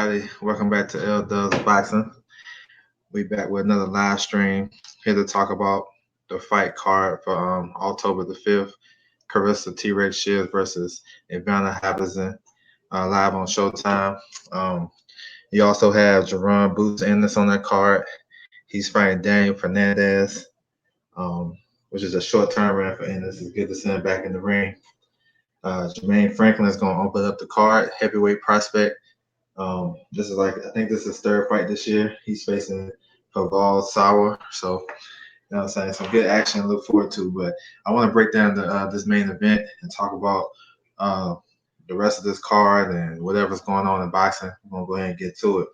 everybody. Welcome back to L Dubs Boxing. We back with another live stream here to talk about the fight card for October the 5th. Claressa T-Rex Shields versus Ivana Habazin live on Showtime. Um, you also have Jerron Boots Ennis on that card. He's fighting Daniel Fernandez, um, which is a short turnaround for Ennis. It's good to see him back in the ring. Jermaine Franklin is going to open up the card, heavyweight prospect. This is I think this is his third fight this year. He's facing Paval Sauer. So, what I'm saying? Some good action to look forward to. But I want to break down this main event and talk about uh, the rest of this card and whatever's going on in boxing. I'm going to go ahead and get to it.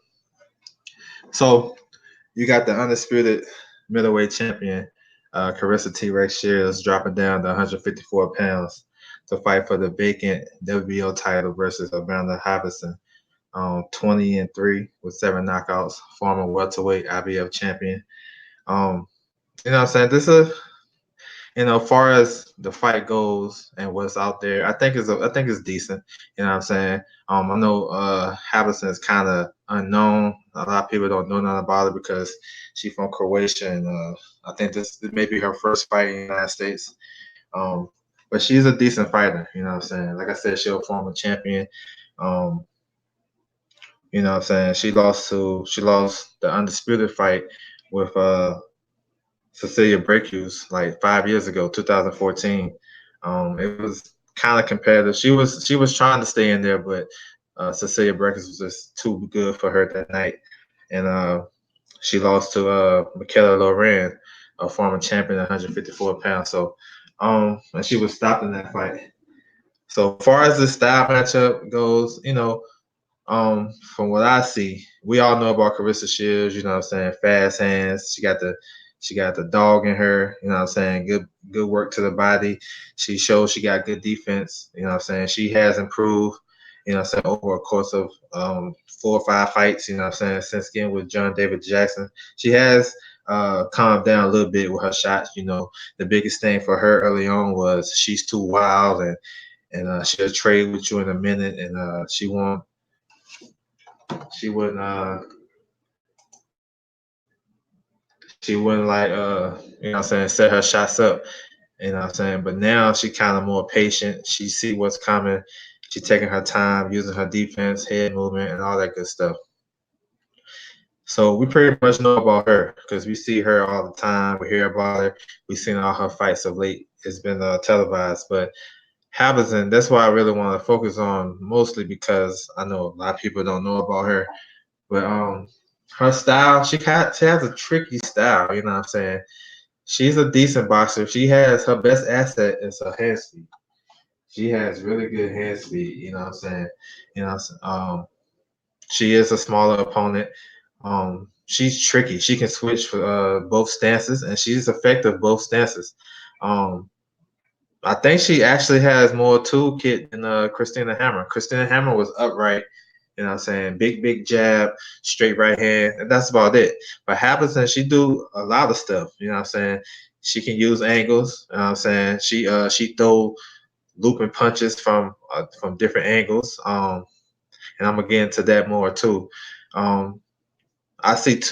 So, you got the undisputed middleweight champion, Claressa T-Rex Shields, dropping down to 154 pounds to fight for the vacant WBO title versus Ivana Habazin. 20-3 with 7 knockouts, former welterweight IBF champion. You know what I'm saying? This is, far as the fight goes and what's out there, I think it's decent. You know what I'm saying? I know Habazin is kind of unknown. A lot of people don't know nothing about her because she's from Croatia, and I think this may be her first fight in the United States. But she's a decent fighter. You know what I'm saying? Like I said, she's a former champion. Um, You know what I'm saying? She lost the undisputed fight with Cecilia Breakus like 5 years ago, 2014. It was kind of competitive. She was trying to stay in there, but Cecilia Breakus was just too good for her that night. And she lost to Michaela Loren, a former champion at 154 pounds. So and she was stopped in that fight. So far as the style matchup goes, from what I see, we all know about Claressa Shields, you know what I'm saying? Fast hands. She got the dog in her, you know what I'm saying? Good work to the body. She shows she got good defense, you know what I'm saying? She has improved, you know what I'm saying, over a course of 4 or 5 fights, you know what I'm saying, since getting with John David Jackson. She has calmed down a little bit with her shots, The biggest thing for her early on was she's too wild and she'll trade with you in a minute and she wouldn't like set her shots up, you know what I'm saying? But now she kind of more patient. She see what's coming. She taking her time, using her defense, head movement, and all that good stuff. So we pretty much know about her because we see her all the time. We hear about her. We've seen all her fights of late. It's been televised. But Habazin, that's why I really want to focus on mostly because I know a lot of people don't know about her. But her style, she has a tricky style, you know what I'm saying? She's a decent boxer. She has her best asset is her hand speed. She has really good hand speed, you know what I'm saying? You know, she is a smaller opponent. She's tricky. She can switch for both stances, and she's effective both stances. Um, I think she actually has more toolkit than Christina Hammer. Christina Hammer was upright, you know what I'm saying? Big jab, straight right hand, and that's about it. But Habazin, she do a lot of stuff, you know what I'm saying? She can use angles, you know what I'm saying? She throw looping punches from different angles. And I'm gonna get into that more too. Um, I see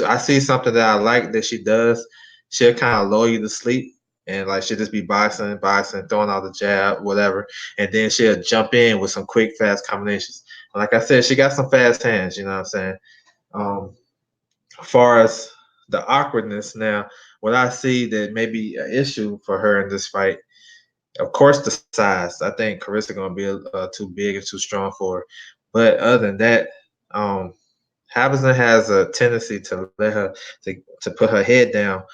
something that I like that she does. She'll kind of lull you to sleep, and like she'll just be boxing, throwing out the jab, whatever, and then she'll jump in with some quick, fast combinations. Like I said, she got some fast hands. You know what I'm saying? Um, as far as the awkwardness now, what I see that may be an issue for her in this fight, of course, the size. I think Claressa gonna be too big and too strong for her. But other than that, um, Habazin has a tendency to let her to put her head down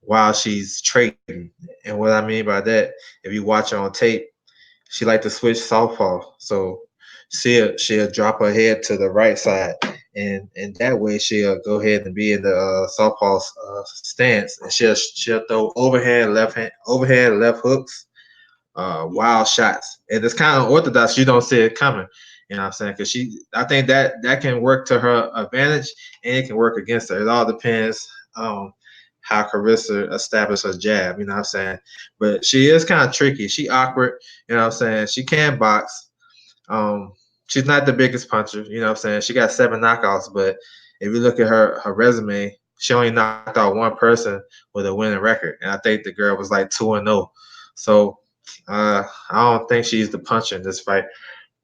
while she's trading. And what I mean by that, if you watch her on tape, she like to switch southpaw. So she'll drop her head to the right side, and that way she'll go ahead and be in the southpaw stance, and she'll throw overhand left hooks, wild shots, and it's kind of orthodox. You don't see it coming. You know what I'm saying? Because I think that can work to her advantage, and it can work against her. It all depends how Claressa establishes her jab. You know what I'm saying? But she is kind of tricky. She awkward. You know what I'm saying? She can box. Um, she's not the biggest puncher. You know what I'm saying? She got 7 knockouts, but if you look at her resume, she only knocked out one person with a winning record, and I think the girl was like 2-0. So I don't think she's the puncher in this fight.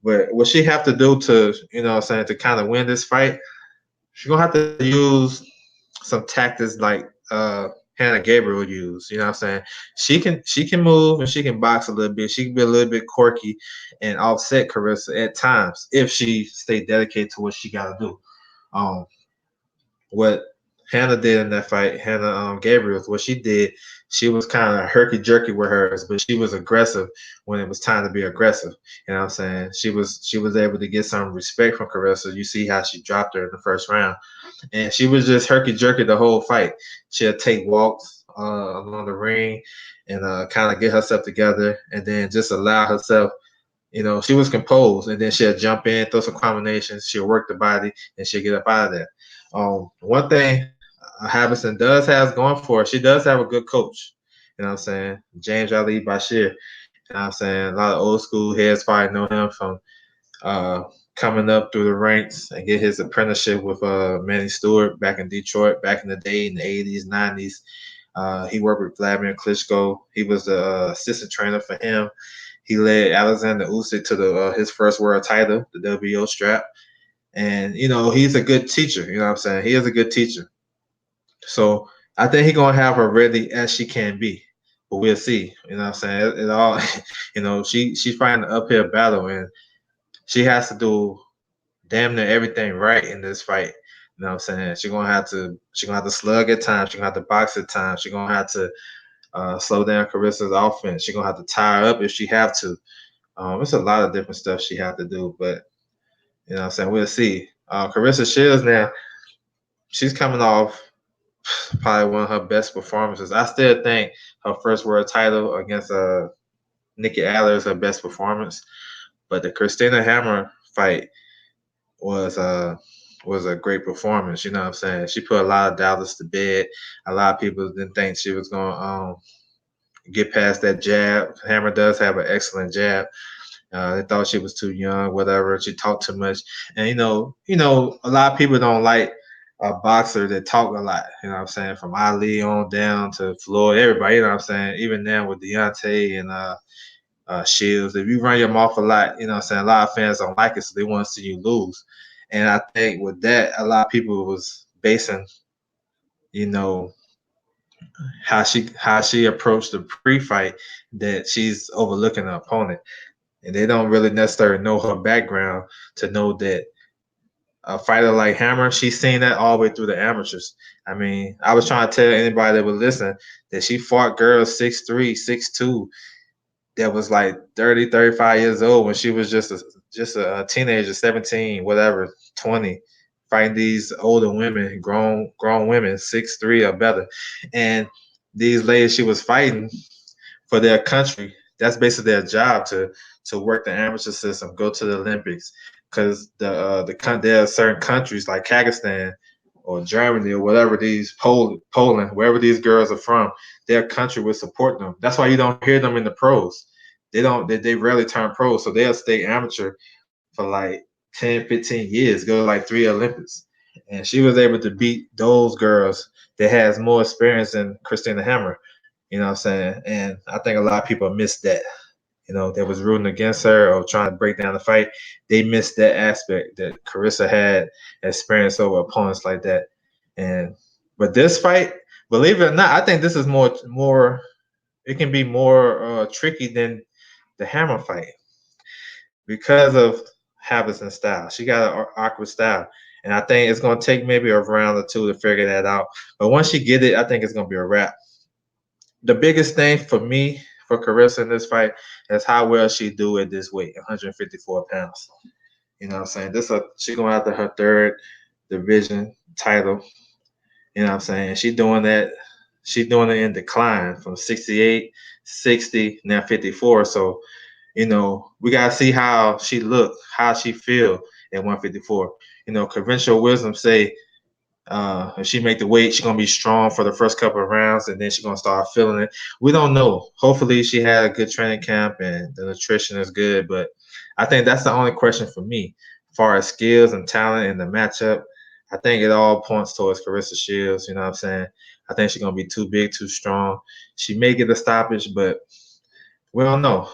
But what she have to do to, you know what I'm saying, to kind of win this fight, she's gonna have to use some tactics like Hannah Gabriel used. You know what I'm saying? She can move and she can box a little bit. She can be a little bit quirky and offset Claressa at times if she stay dedicated to what she gotta do. Um, what Hannah did in that fight, Hannah Gabriel, what she did, she was kind of herky jerky with hers, but she was aggressive when it was time to be aggressive. You know what I'm saying? She was able to get some respect from Caressa. You see how she dropped her in the first round, and she was just herky jerky the whole fight. She'll take walks along the ring and kind of get herself together, and then just allow herself. She was composed, and then she'll jump in, throw some combinations, she'll work the body, and she'll get up out of there. One thing Habazin does have going for her, she does have a good coach. You know what I'm saying? James Ali Bashir. You know what I'm saying? A lot of old school heads probably know him from uh, coming up through the ranks and get his apprenticeship with Manny Stewart back in Detroit back in the day in the 80s, 90s. He worked with Vladimir Klitschko. He was the assistant trainer for him. He led Alexander Usyk to his first world title, the WBO strap. And, he's a good teacher. You know what I'm saying? He is a good teacher. So I think he's going to have her ready as she can be. But we'll see. You know what I'm saying? It all, she's fighting an uphill battle, and she has to do damn near everything right in this fight. You know what I'm saying? She's gonna have to slug at times. She's gonna have to box at times. She's gonna have to slow down Carissa's offense. She's gonna have to tie her up if she have to. It's a lot of different stuff she have to do, but you know what I'm saying? We'll see. Claressa Shields now, she's coming off probably one of her best performances. I still think her first world title against Nikki Adler is her best performance, but the Christina Hammer fight was was a great performance. You know what I'm saying? She put a lot of doubters to bed. A lot of people didn't think she was going to get past that jab. Hammer does have an excellent jab. They thought she was too young, whatever. She talked too much, and a lot of people don't like a boxer that talk a lot. You know what I'm saying? From Ali on down to Floyd, everybody. You know what I'm saying? Even now with Deontay and Shields, if you run your mouth a lot, you know what I'm saying? A lot of fans don't like it, so they want to see you lose. And I think with that, a lot of people was basing, you know, how she approached the pre-fight that she's overlooking the opponent, and they don't really necessarily know her background to know that a fighter like Hammer, she's seen that all the way through the amateurs. I mean, I was trying to tell anybody that would listen that she fought girls 6'3", 6'2", that was like 30, 35 years old when she was just a teenager, 17, whatever, 20, fighting these older women, grown women, 6'3" or better. And these ladies she was fighting for their country, that's basically their job to work the amateur system, go to the Olympics, because there are certain countries like Kazakhstan or Germany or whatever Poland, wherever these girls are from, their country will support them. That's why you don't hear them in the pros. They rarely turn pros, so they'll stay amateur for like 10, 15 years, go to like 3 Olympics. And she was able to beat those girls that has more experience than Christina Hammer. You know what I'm saying? And I think a lot of people missed that. That was rooting against her or trying to break down the fight. They missed that aspect that Carissa had experience over opponents like that. And but this fight, believe it or not, I think this is more. It can be more tricky than the Hammer fight because of Habits style. She got an awkward style. And I think it's going to take maybe a round or two to figure that out. But once she get it, I think it's going to be a wrap. The biggest thing for me for Carissa in this fight is how well she do at this weight, 154 pounds. You know what I'm saying? She going after her third division title. You know what I'm saying? She doing that. She doing it in decline from 68, 60, now 54. So, we gotta see how she look, how she feel at 154. Conventional wisdom say If she make the weight, she's gonna be strong for the first couple of rounds, and then she's gonna start feeling it. We don't know. Hopefully, she had a good training camp and the nutrition is good. But I think that's the only question for me, as far as skills and talent and the matchup. I think it all points towards Claressa Shields. You know what I'm saying? I think she's gonna be too big, too strong. She may get a stoppage, but we don't know.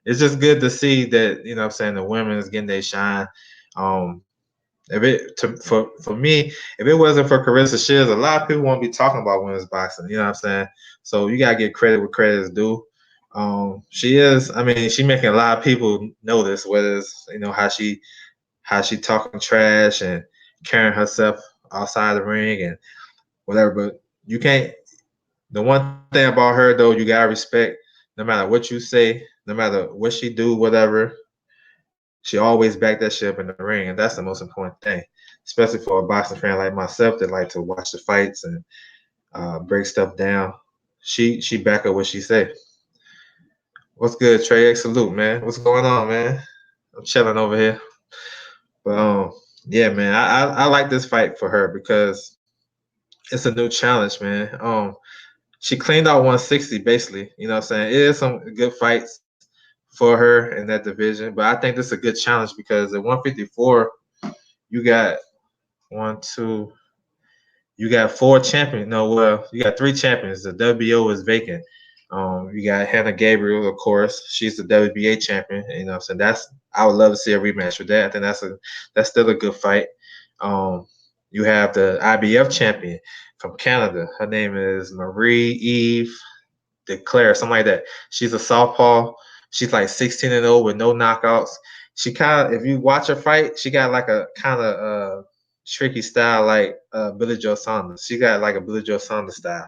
It's just good to see that, you know what I'm saying, the women is getting their shine. Um, if it to, for me, if it wasn't for Claressa Shields, a lot of people won't be talking about women's boxing. You know what I'm saying? So you gotta give credit where credit is due. She is. I mean, she making a lot of people notice, whether it's how she talking trash and carrying herself outside the ring and whatever. But you can't. The one thing about her though, you gotta respect. No matter what you say, no matter what she do, whatever, she always back that shit up in the ring, and that's the most important thing, especially for a boxing fan like myself that like to watch the fights and break stuff down. She back up what she say. What's good, Trey X? Salute, man. What's going on, man? I'm chilling over here. But yeah, man, I like this fight for her because it's a new challenge, man. She cleaned out 160 basically. You know what I'm saying? It is some good fights for her in that division, but I think this is a good challenge because at 154 you got one, two, you got four champions. No, well, you got three champions. The WBO is vacant. You got Hannah Gabriel, of course. She's the WBA champion. You know, so I would love to see a rematch with that. I think that's still a good fight. Um, you have the IBF champion from Canada. Her name is Marie Eve Declare, something like that. She's a southpaw. She's like 16-0 with no knockouts. She kind of, if you watch her fight, she got like a kind of tricky style like Billy Joe Saunders. She got like a Billy Joe Saunders style,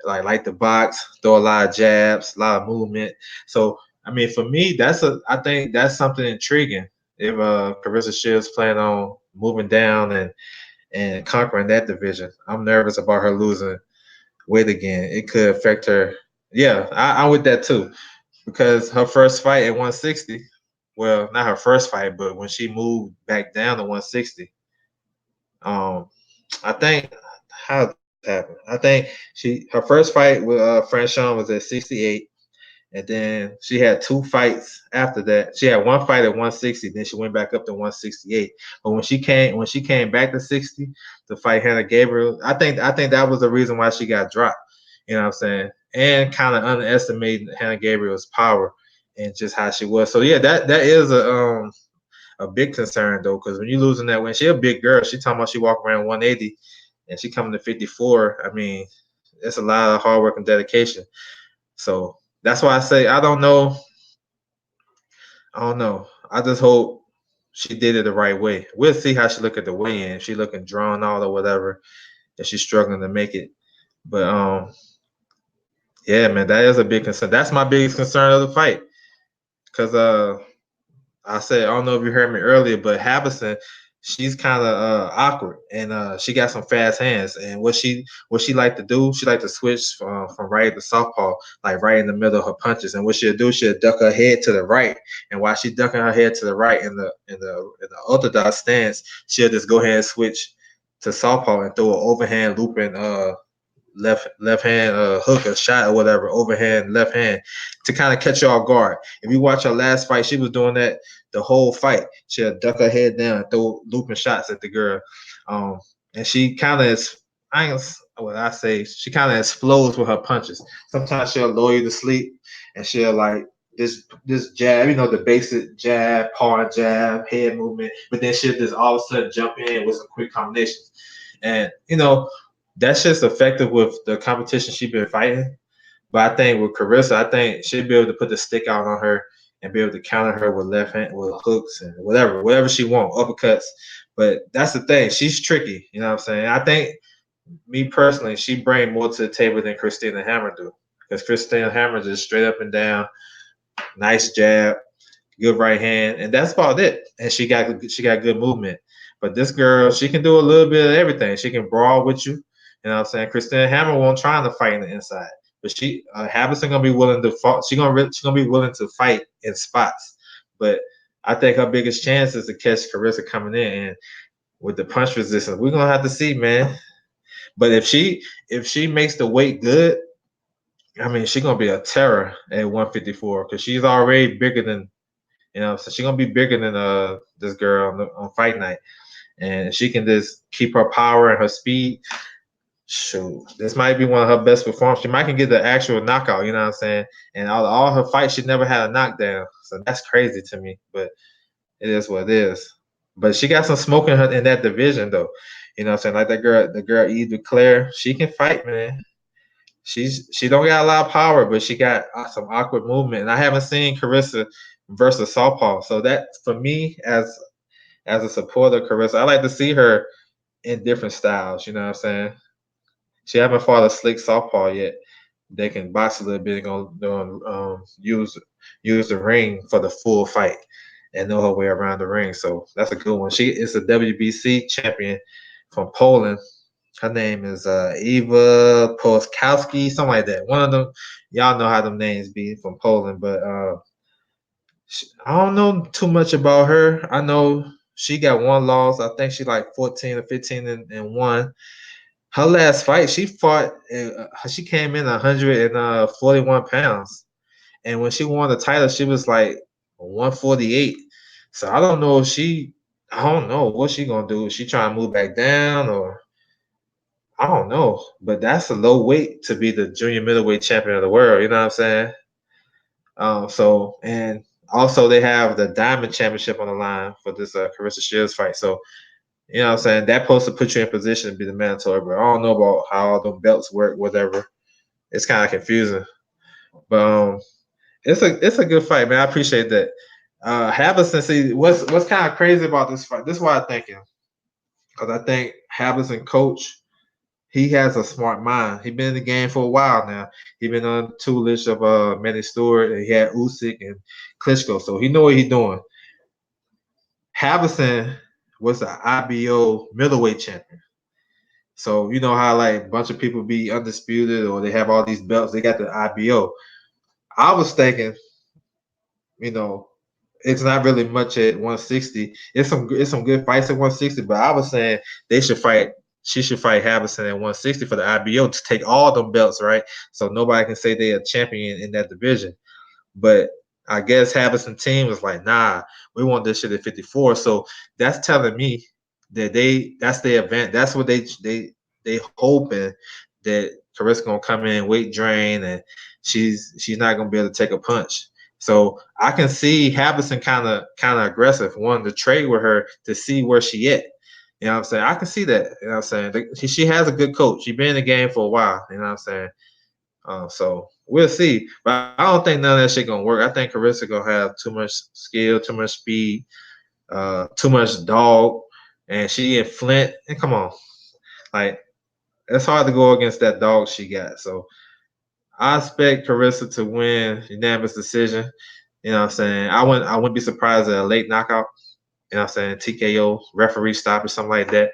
like the box, throw a lot of jabs, a lot of movement. So I mean, for me, I think that's something intriguing. If Claressa Shields plan on moving down and conquering that division, I'm nervous about her losing weight again. It could affect her. Yeah, I'm with that too because her first fight at 160. Well, not her first fight, but when she moved back down to 160, um, I think how did this happen? I think her first fight with Frankiln was at 68, and then she had two fights after that. She had one fight at 160, then she went back up to 168. But when she came back to 60 to fight Hannah Gabriel, I think that was the reason why she got dropped. You know what I'm saying? And kind of underestimating Hannah Gabriel's power and just how she was. So yeah, that is a big concern though, because when you're losing that when she a big girl, she talking about she walk around 180 and she coming to 54. I mean, it's a lot of hard work and dedication. So that's why I say I don't know. I don't know. I just hope she did it the right way. We'll see how she look at the weigh-in. If she looking drawn out or whatever, if she's struggling to make it. But yeah, man, that is a big concern. That's my biggest concern of the fight. Cause I said, I don't know if you heard me earlier, but Habazin, she's kind of awkward, and she got some fast hands. And what she like to do, she like to switch from right to southpaw, like right in the middle of her punches. And what she'll do, she'll duck her head to the right, and while she's ducking her head to the right in the orthodox stance, she'll just go ahead and switch to southpaw and throw an overhand looping left hand hook or shot or whatever, overhand left hand to kind of catch you off guard. If you watch her last fight, she was doing that the whole fight. She'll duck her head down and throw looping shots at the girl. Um, and she kind of is, I say, she kind of explodes with her punches. Sometimes she'll lull you to sleep and she'll like this jab, the basic jab, paw jab, head movement, but then she'll just all of a sudden jump in with some quick combinations. And that's just effective with the competition she's been fighting. But I think with Claressa, I think she'll be able to put the stick out on her and be able to counter her with left hand, with hooks and whatever she wants, uppercuts. But that's the thing. She's tricky. You know what I'm saying? I think, me personally, she bring more to the table than Christina Hammer do. Because Christina Hammer just straight up and down, nice jab, good right hand, and that's about it. And she got good movement. But this girl, she can do a little bit of everything. She can brawl with you. You know what I'm saying? Christina Hammer won't try to fight in the inside, but she Habazin gonna be willing to fight. She gonna be willing to fight in spots. But I think her biggest chance is to catch Claressa coming in. And with the punch resistance. We're gonna have to see, man. But if she makes the weight good, I mean, she's gonna be a terror at 154 because she's already bigger than so she's gonna be bigger than this girl on fight night, and if she can just keep her power and her speed. Shoot, this might be one of her best performances. She might can get the actual knockout. You know what I'm saying? And all her fights, she never had a knockdown. So that's crazy to me. But it is what it is. But she got some smoke in her in that division, though. You know what I'm saying? Like the girl Eve Claire, she can fight, man. She don't got a lot of power, but she got some awkward movement. And I haven't seen Claressa versus Southpaw. So that for me, as a supporter of Claressa, I like to see her in different styles. You know what I'm saying? She haven't fought a slick Southpaw yet. They can box a little bit and use the ring for the full fight and know her way around the ring. So that's a good one. She is a WBC champion from Poland. Her name is Eva Polskowski, something like that. One of them, y'all know how them names be from Poland, but I don't know too much about her. I know she got one loss. I think she like 14 or 15 and one. Her last fight, she fought. She came in 141 pounds, and when she won the title, she was like 148. So I don't know if she. I don't know what she gonna do. Is she trying to move back down, or I don't know. But that's a low weight to be the junior middleweight champion of the world. You know what I'm saying? So and also they have the Diamond Championship on the line for this Claressa Shields fight. So you know what I'm saying? That supposed to put you in position to be the mandatory, but I don't know about how all them belts work, whatever. It's kind of confusing. But it's a good fight, man. I appreciate that. Habazin, see what's kind of crazy about this fight. This is what I'm thinking. Because I think Habazin coach, he has a smart mind. He been in the game for a while now. He been on the two list of Manny Stewart, and he had Usyk and Klitschko, so he know what he's doing. Habazin was the IBO middleweight champion. So you know how like a bunch of people be undisputed or they have all these belts. They got the IBO. I was thinking, you know, it's not really much at 160. It's some good fights at 160, but I was saying they should fight. She should fight Habazin at 160 for the IBO to take all them belts, right? So nobody can say they're a champion in that division. But I guess Habazin team was like, nah, we want this shit at 54. So that's telling me that that's their event. That's what they hoping that Claressa gonna come in weight drain and she's not gonna be able to take a punch. So I can see Habazin kind of aggressive, wanting to trade with her to see where she at. You know what I'm saying? I can see that. You know what I'm saying? She has a good coach. She's been in the game for a while. You know what I'm saying? So we'll see. But I don't think none of that shit gonna work. I think Claressa gonna have too much skill, too much speed, too much dog, and she in Flint. And come on, like it's hard to go against that dog she got. So I expect Claressa to win unanimous decision. You know what I'm saying? I wouldn't be surprised at a late knockout. You know what I'm saying? TKO, referee stop or something like that.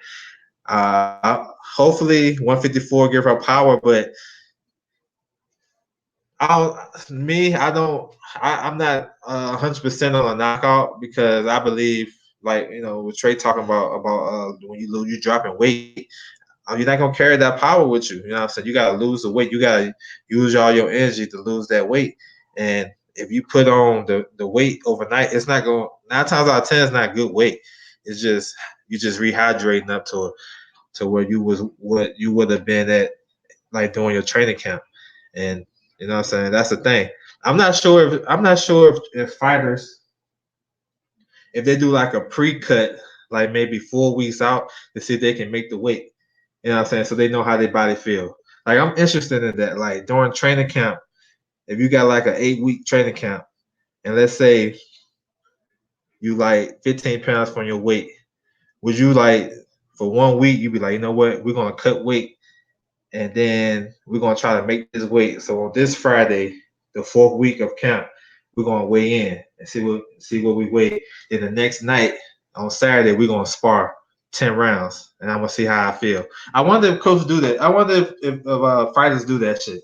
Hopefully 154 give her power, but I don't. I'm not 100% on a knockout because I believe, like with Trey talking about when you lose, you dropping weight. You're not gonna carry that power with you. You know what I'm saying? You gotta lose the weight. You gotta use all your energy to lose that weight. And if you put on the weight overnight, it's not going. 9 times out of 10, it's not good weight. It's just you just rehydrating up to where you was what you would have been at like during your training camp. And you know what I'm saying? That's the thing. I'm not sure if fighters if they do like a pre-cut, like maybe 4 weeks out to see if they can make the weight. You know what I'm saying? So they know how their body feel. Like I'm interested in that. Like during training camp, if you got like an 8-week training camp, and let's say you like 15 pounds from your weight, would you like for 1 week you'd be like, you know what, we're gonna cut weight and then we're gonna try to make this weight. So on this Friday, the 4th week of camp, we're gonna weigh in and see what we weigh. Then the next night on Saturday, we're gonna spar 10 rounds, and I'm gonna see how I feel. I wonder if coaches do that. I wonder if fighters do that shit.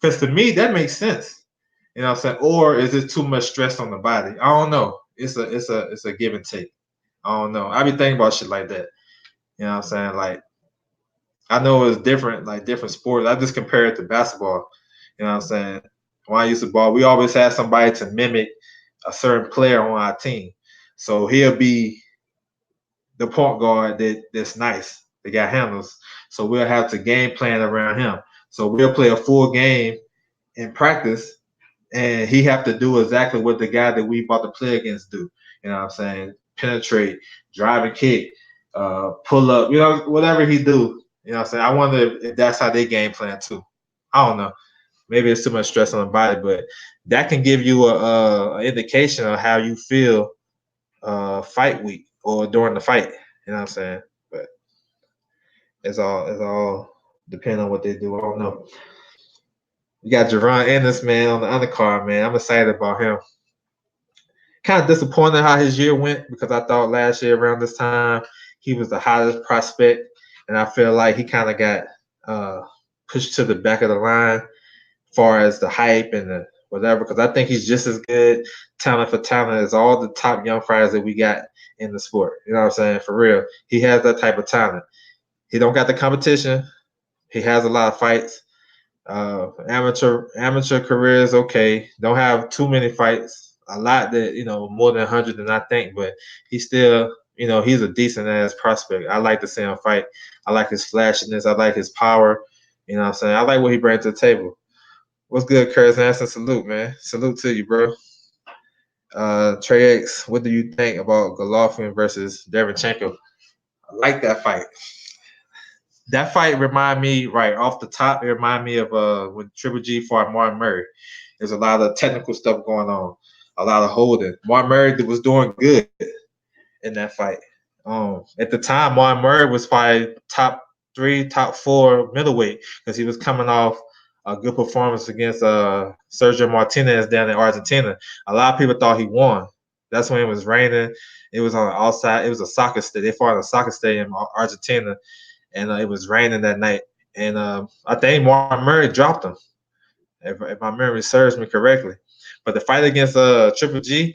Because to me, that makes sense. You know what I'm saying? Or is it too much stress on the body? I don't know. It's a give and take. I don't know. I be thinking about shit like that. You know what I'm saying? Like, I know it's different, like different sports. I just compare it to basketball. You know what I'm saying? When I used to ball, we always had somebody to mimic a certain player on our team. So he'll be the point guard that's nice. They got handles. So we'll have to game plan around him. So we'll play a full game in practice, and he have to do exactly what the guy that we about to play against do. You know what I'm saying? Penetrate, drive and kick, pull up, whatever he do. You know what I'm saying? I wonder if that's how they game plan too. I don't know. Maybe it's too much stress on the body, but that can give you a indication of how you feel fight week or during the fight. You know what I'm saying? But it's all depending on what they do. I don't know. You got Javon Ennis, man, on the undercard, man. I'm excited about him. Kind of disappointed how his year went because I thought last year around this time he was the hottest prospect, and I feel like he kind of got uh, pushed to the back of the line as far as the hype and the whatever. Because I think he's just as good talent for talent as all the top young fighters that we got in the sport. You know what I'm saying? For real, he has that type of talent. He don't got the competition. He has a lot of fights. Amateur career is okay. Don't have too many fights. A lot that more than 100 than I think, but he's still he's a decent ass prospect. I like to see him fight. I like his flashiness. I like his power. You know what I'm saying? I like what he brings to the table. What's good, Curtis Hanson? Salute, man. Salute to you, bro. Trey X, what do you think about Golovkin versus Derevchenko? I like that fight. That fight remind me right off the top. It remind me of when Triple G fought Martin Murray. There's a lot of technical stuff going on, a lot of holding. Martin Murray was doing good in that fight. At the time, Martin Murray was probably top three, top four middleweight because he was coming off a good performance against Sergio Martinez down in Argentina. A lot of people thought he won. That's when it was raining. It was on the outside. It was a soccer stadium. They fought in a soccer stadium in Argentina, and it was raining that night. And I think Martin Murray dropped him, if my memory serves me correctly. But the fight against Triple G,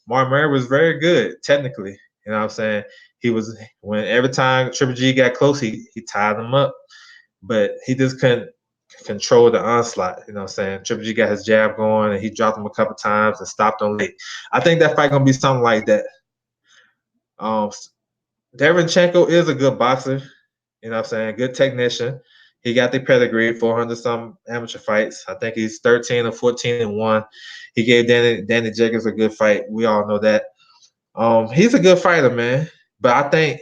Martin Murray was very good technically. You know what I'm saying? He was when every time Triple G got close, he tied him up, but he just couldn't control the onslaught. You know what I'm saying? Triple G got his jab going, and he dropped him a couple times and stopped him late. I think that fight gonna be something like that. Um, Derevchenko is a good boxer. You know what I'm saying? Good technician. He got the pedigree, 400 some amateur fights. I think he's 13 or 14 and 1. He gave Danny Jacobs a good fight. We all know that. He's a good fighter, man. But I think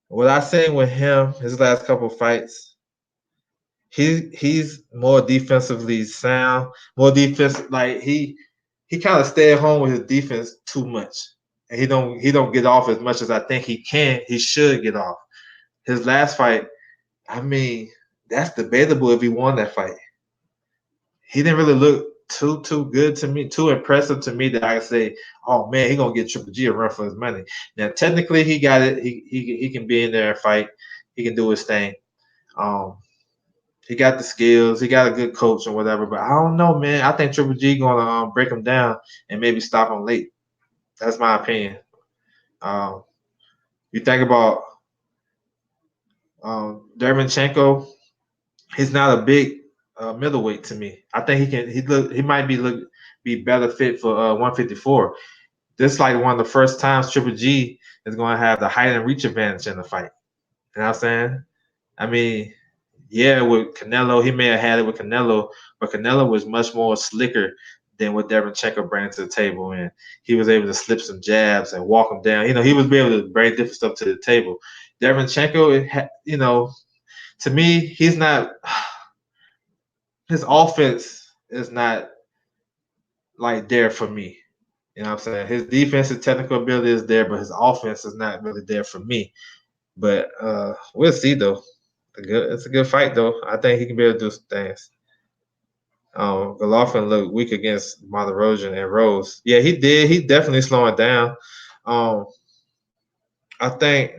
what I seen with him, his last couple of fights, he's more defensively sound, more defense. Like he kind of stay at home with his defense too much, and he don't get off as much as I think he can. He should get off. His last fight, I mean, that's debatable if he won that fight. He didn't really look too good to me, too impressive to me that I could say, oh man, he gonna get Triple G a run for his money. Now technically he got it. He can be in there and fight. He can do his thing. Um, he got the skills. He got a good coach or whatever. But I don't know, man. I think Triple G gonna break him down and maybe stop him late. That's my opinion. Um, you think about Derevchenko, he's not a big middleweight to me. I think he might be better fit for 154. This is like one of the first times Triple G is going to have the height and reach advantage in the fight. You know what I'm saying? I mean, yeah, with Canelo, he may have had it with Canelo, but Canelo was much more slicker than what Derevchenko brought to the table, and he was able to slip some jabs and walk him down. He was able to bring different stuff to the table. Derevchenko, to me, he's not. His offense is not like there for me. You know what I'm saying? His defensive technical ability is there, but his offense is not really there for me. But we'll see though. It's a good fight though. I think he can be able to do some things. Golovkin looked weak against Martirosyan and Rose. Yeah, he did. He definitely slowing down. Um, I think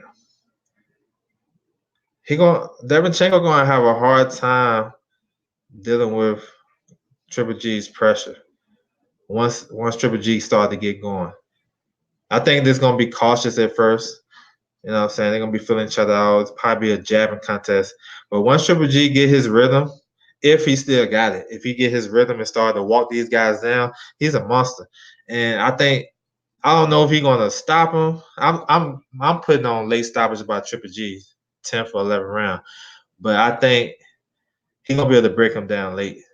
Derevchenko gonna have a hard time dealing with Triple G's pressure once Triple G started to get going. I think this gonna be cautious at first. You know what I'm saying? They're gonna be filling each other out. It's probably a jabbing contest. But once Triple G get his rhythm, if he still got it, if he get his rhythm and start to walk these guys down, he's a monster. And I don't know if he's gonna stop him. I'm putting on late stoppage by Triple G, 10 for 11 round. But I think he's gonna be able to break him down late.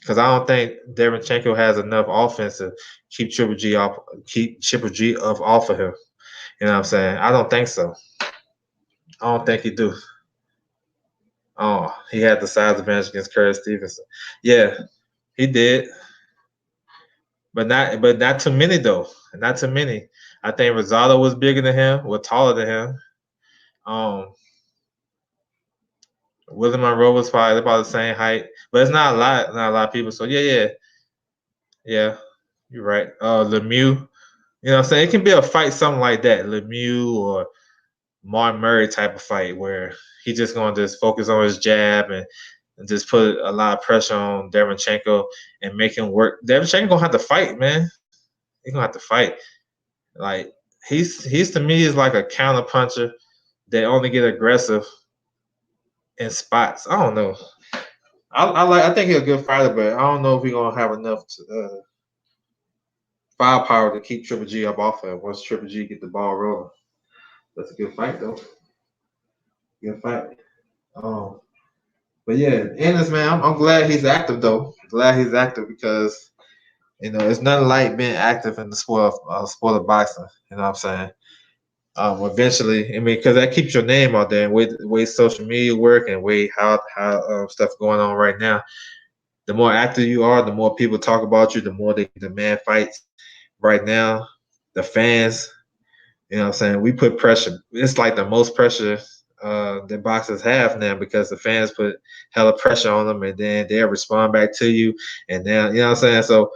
Because I don't think Derenchenko has enough offense to keep Triple G off of him. You know what I'm saying? I don't think so. I don't think he do. Oh, he had the size advantage against Curtis Stevenson. Yeah, he did, but not too many though. Not too many. I think Rosado was bigger than him, was taller than him. Um, Willie Monroe was probably about the same height, but it's not a lot of people. So yeah, you're right. Lemieux, you know what I'm saying? It can be a fight, something like that. Lemieux or Martin Murray type of fight where he just gonna just focus on his jab and just put a lot of pressure on Derenchenko and make him work. Derenchenko gonna have to fight, man. He's gonna have to fight. Like he's to me is like a counter puncher that only get aggressive in spots. I don't know. I think he's a good fighter, but I don't know if he's gonna have enough firepower to keep Triple G up off him once Triple G get the ball rolling. That's a good fight though. Good fight. Um, but yeah, Ennis, man, I'm glad he's active though. Glad he's active because it's nothing like being active in the sport of boxing. You know what I'm saying? Eventually, I mean, because that keeps your name out there, and way social media work, and way how stuff going on right now. The more active you are, the more people talk about you, the more they demand fights. Right now, the fans, what I'm saying, we put pressure. It's like the most pressure that boxers have now because the fans put hella pressure on them, and then they'll respond back to you, and then you know what I'm saying. So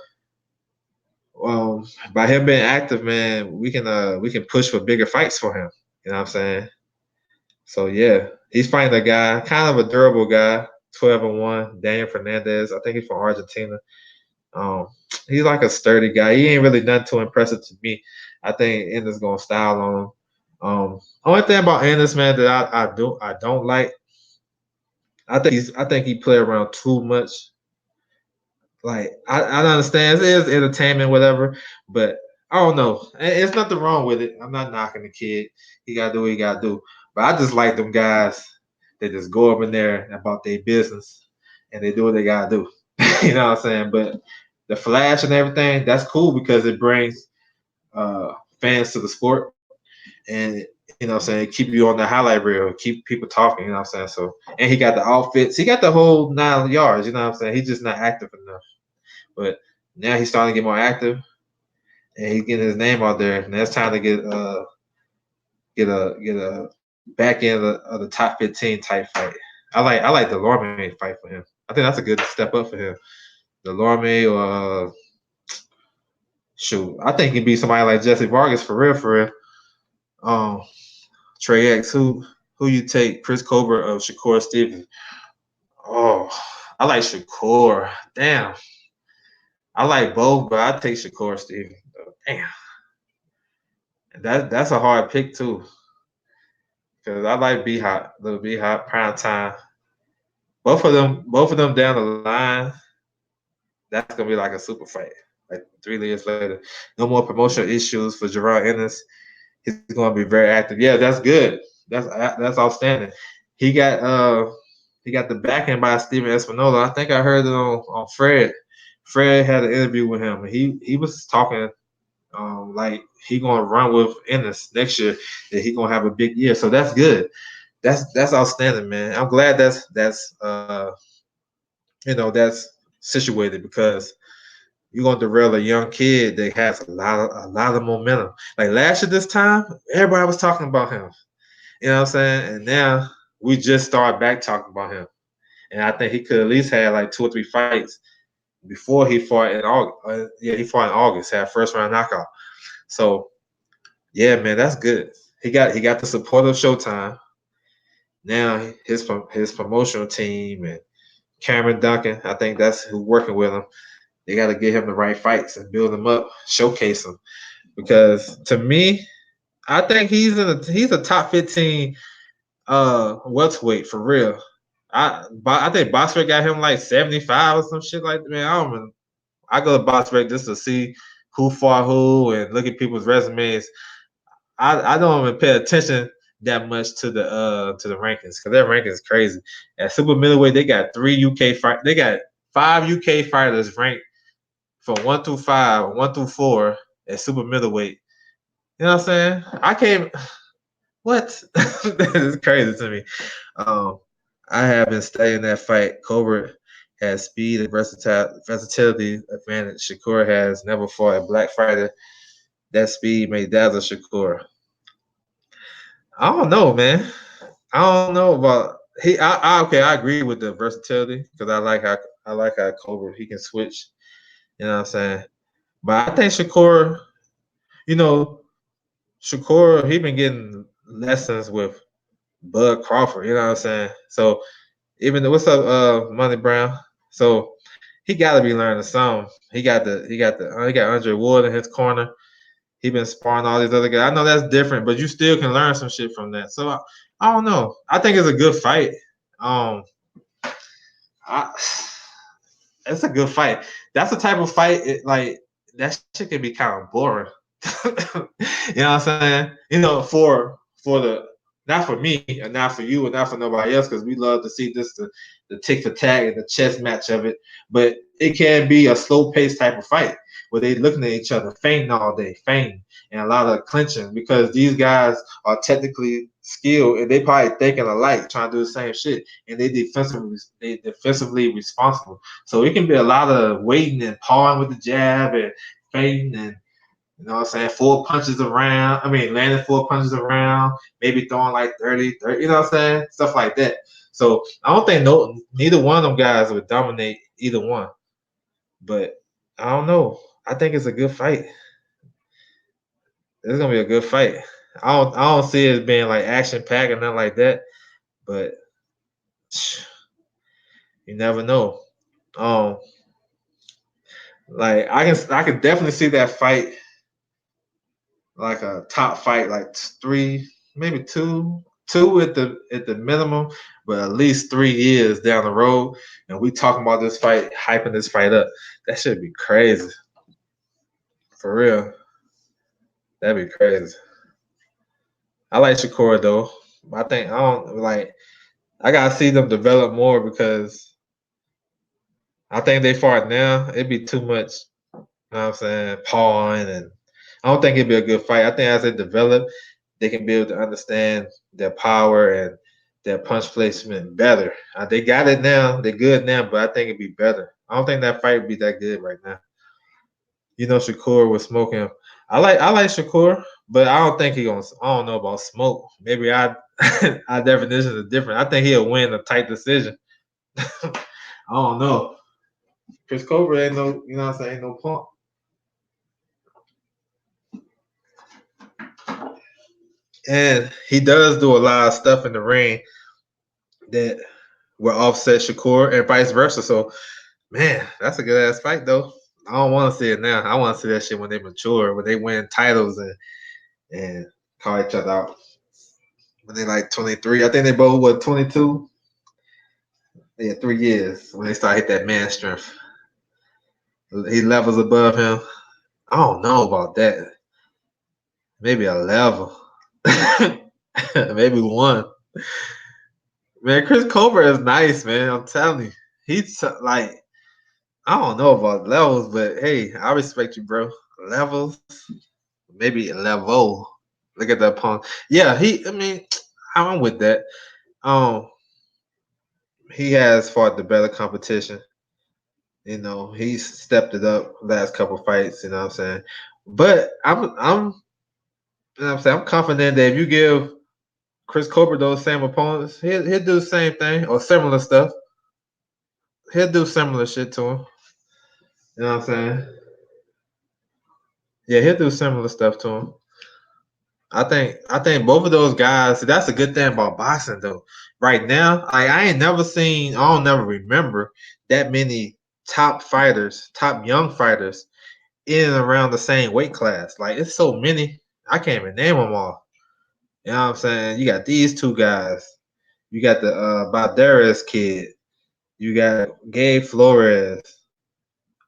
by him being active, man, we can push for bigger fights for him. You know what I'm saying? So yeah, he's fighting a guy, kind of a durable guy, 12-1, Daniel Fernandez. I think he's from Argentina. Um, he's like a sturdy guy. He ain't really done too impressive to me. I think Ennis gonna style on him. Only thing about Ennis, man, that I don't like. I think he play around too much. Like I understand it is entertainment, whatever, but I don't know. It's nothing wrong with it. I'm not knocking the kid. He gotta do what he gotta do. But I just like them guys that just go up in there about their business and they do what they gotta do. You know what I'm saying? But the flash and everything, that's cool because it brings fans to the sport and what I'm saying, keep you on the highlight reel, keep people talking, you know what I'm saying? So and he got the outfits, he got the whole 9 yards, you know what I'm saying? He's just not active enough. But now he's starting to get more active, and he's getting his name out there. And it's time to get a back end of the top 15 type fight. I like the Lorme fight for him. I think that's a good step up for him. The Lorme or shoot, I think he'd be somebody like Jesse Vargas for real, for real. Um, Trey X, who you take? Chris Colbert or Shakur Stevens? Oh, I like Shakur. Damn, I like both, but I take Shakur Stevens. Damn. That's a hard pick too, because I like B Hot, little B Hot, prime time. Both of them down the line. That's gonna be like a super fight. Like 3 years later, no more promotional issues for Gerard Ennis. He's gonna be very active. Yeah, that's good. That's outstanding. He got he got the backing by Steven Espinola. I think I heard it on Fred. Fred had an interview with him, and he was talking like he gonna run with Ennis next year. That he gonna have a big year. So that's good. That's outstanding, man. I'm glad that's situated because you're gonna derail a young kid that has a lot of momentum. Like last year this time, everybody was talking about him. You know what I'm saying? And now we just started back talking about him. And I think he could at least have like 2 or 3 fights before he fought in August. Yeah, he fought in August, had first round knockout. So yeah, man, that's good. He got the support of Showtime. Now his promotional team and Cameron Duncan, I think that's who working with him. They got to get him the right fights and build him up, showcase him. Because to me, I think he's a top 15 welterweight for real. I think Boxer got him like 75 or some shit like that. Man, I don't even, I go to Boxer just to see who fought who and look at people's resumes. I don't even pay attention that much to the rankings because their rankings is crazy. At super middleweight, they got 3 UK. They got 5 UK fighters ranked from 1 through 5, 1 through 4 at super middleweight. You know what I'm saying? I can't. What? That is crazy to me. Um, I have been studying that fight. Cobra has speed and versatility advantage. Shakur has never fought a black fighter. That speed may dazzle Shakur. I don't know, man. I don't know about he. Okay. I agree with the versatility because I like how Cobra he can switch. You know what I'm saying? But I think Shakur, you know, Shakur he been getting lessons with Bud Crawford. You know what I'm saying? So even though, what's up, Money Brown? So he got to be learning something. He got Andre Ward in his corner. He been sparring all these other guys. I know that's different, but you still can learn some shit from that. So I don't know. I think it's a good fight. Um, I, it's a good fight. That's the type of fight like that shit can be kind of boring. You know what I'm saying? You know, for the not for me and not for you and not for nobody else because we love to see this the tick for tag and the chess match of it. But it can be a slow paced type of fight where they looking at each other, feigning all day, feigning, and a lot of clinching because these guys are technically skilled and they probably thinking alike, trying to do the same shit, and they defensively responsible. So it can be a lot of waiting and pawing with the jab and feinting and you know what I'm saying? 4 punches around. I mean, landing 4 punches around, maybe throwing like 30, you know what I'm saying? Stuff like that. So I don't think neither one of them guys would dominate either one. But I don't know. I think it's a good fight. It's gonna be a good fight. I don't see it as being like action packed or nothing like that. But you never know. Um, like I can definitely see that fight like a top fight, like three, maybe two at the minimum, but at least 3 years down the road. And we talking about this fight, hyping this fight up. That should be crazy. For real. That'd be crazy. I like Shakur though. I think I don't like I gotta see them develop more because I think they fought now, it'd be too much, you know what I'm saying, pawing and I don't think it'd be a good fight. I think as they develop, they can be able to understand their power and their punch placement better. They got it now. They're good now, but I think it'd be better. I don't think that fight would be that good right now. You know, Shakur was smoking. I like Shakur, but I don't think he gonna. I don't know about smoke. Maybe our definitions are different. I think he'll win a tight decision. I don't know. Chris Cobra ain't no. You know what I'm saying? Ain't no punk. And he does do a lot of stuff in the ring that will offset Shakur and vice versa. So, man, that's a good ass fight though. I don't want to see it now. I want to see that shit when they mature, when they win titles and call each other out. When they like 23, I think they both were 22. Yeah, 3 years when they start hit that man strength. He levels above him. I don't know about that. Maybe a level. Maybe one. Man, Chris Cobra is nice, man. I'm telling you. He's like, I don't know about levels, but hey, I respect you, bro. Levels, maybe a level. Look at that punk. Yeah, I mean, I'm with that. Um, he has fought the better competition. You know, he's stepped it up last couple fights, you know what I'm saying? But you know what I'm saying, I'm confident that if you give Chris Cobra those same opponents, he'll do the same thing or similar stuff. He'll do similar shit to him. You know what I'm saying? Yeah, he'll do similar stuff to him. I think both of those guys. That's a good thing about boxing, though. Right now, I ain't never seen. I don't never remember that many top fighters, top young fighters, in and around the same weight class. Like it's so many. I can't even name them all. You know what I'm saying? You got these two guys. You got the Balderas kid. You got Gabe Flores.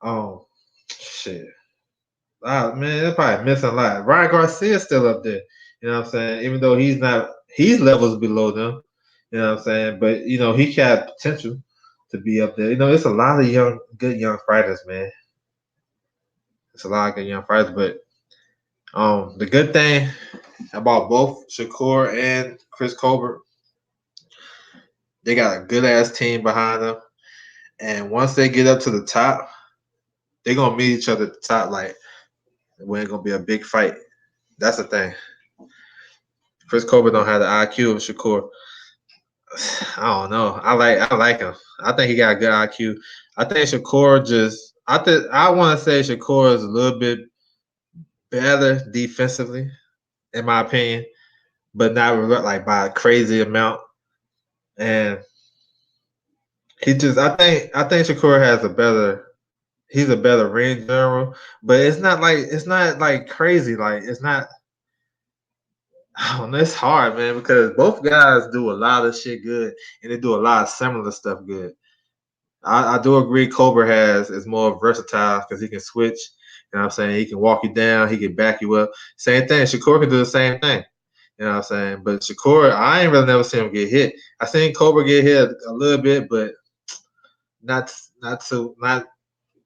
Oh, shit. Man, they're probably missing a lot. Ryan Garcia's still up there. You know what I'm saying? Even though he's levels below them. You know what I'm saying? But, he got potential to be up there. It's a lot of good young fighters, man. It's a lot of good young fighters. But the good thing about both Shakur and Chris Colbert, they got a good ass team behind them. And once they get up to the top, they're gonna meet each other at the top. Like, we're gonna be a big fight. That's the thing. Chris Colbert don't have the IQ of Shakur. I don't know. I like him. I think he got a good IQ. I think Shakur I want to say Shakur is a little bit better defensively, in my opinion, but not like by a crazy amount. And I think Shakur has he's a better ring general, but it's not like crazy. Like, it's not. I don't know, it's hard, man, because both guys do a lot of shit good, and they do a lot of similar stuff good. I do agree Cobra is more versatile because he can switch. You know what I'm saying? He can walk you down, he can back you up. Same thing. Shakur can do the same thing. You know what I'm saying? But Shakur, I ain't really never seen him get hit. I seen Cobra get hit a little bit, but not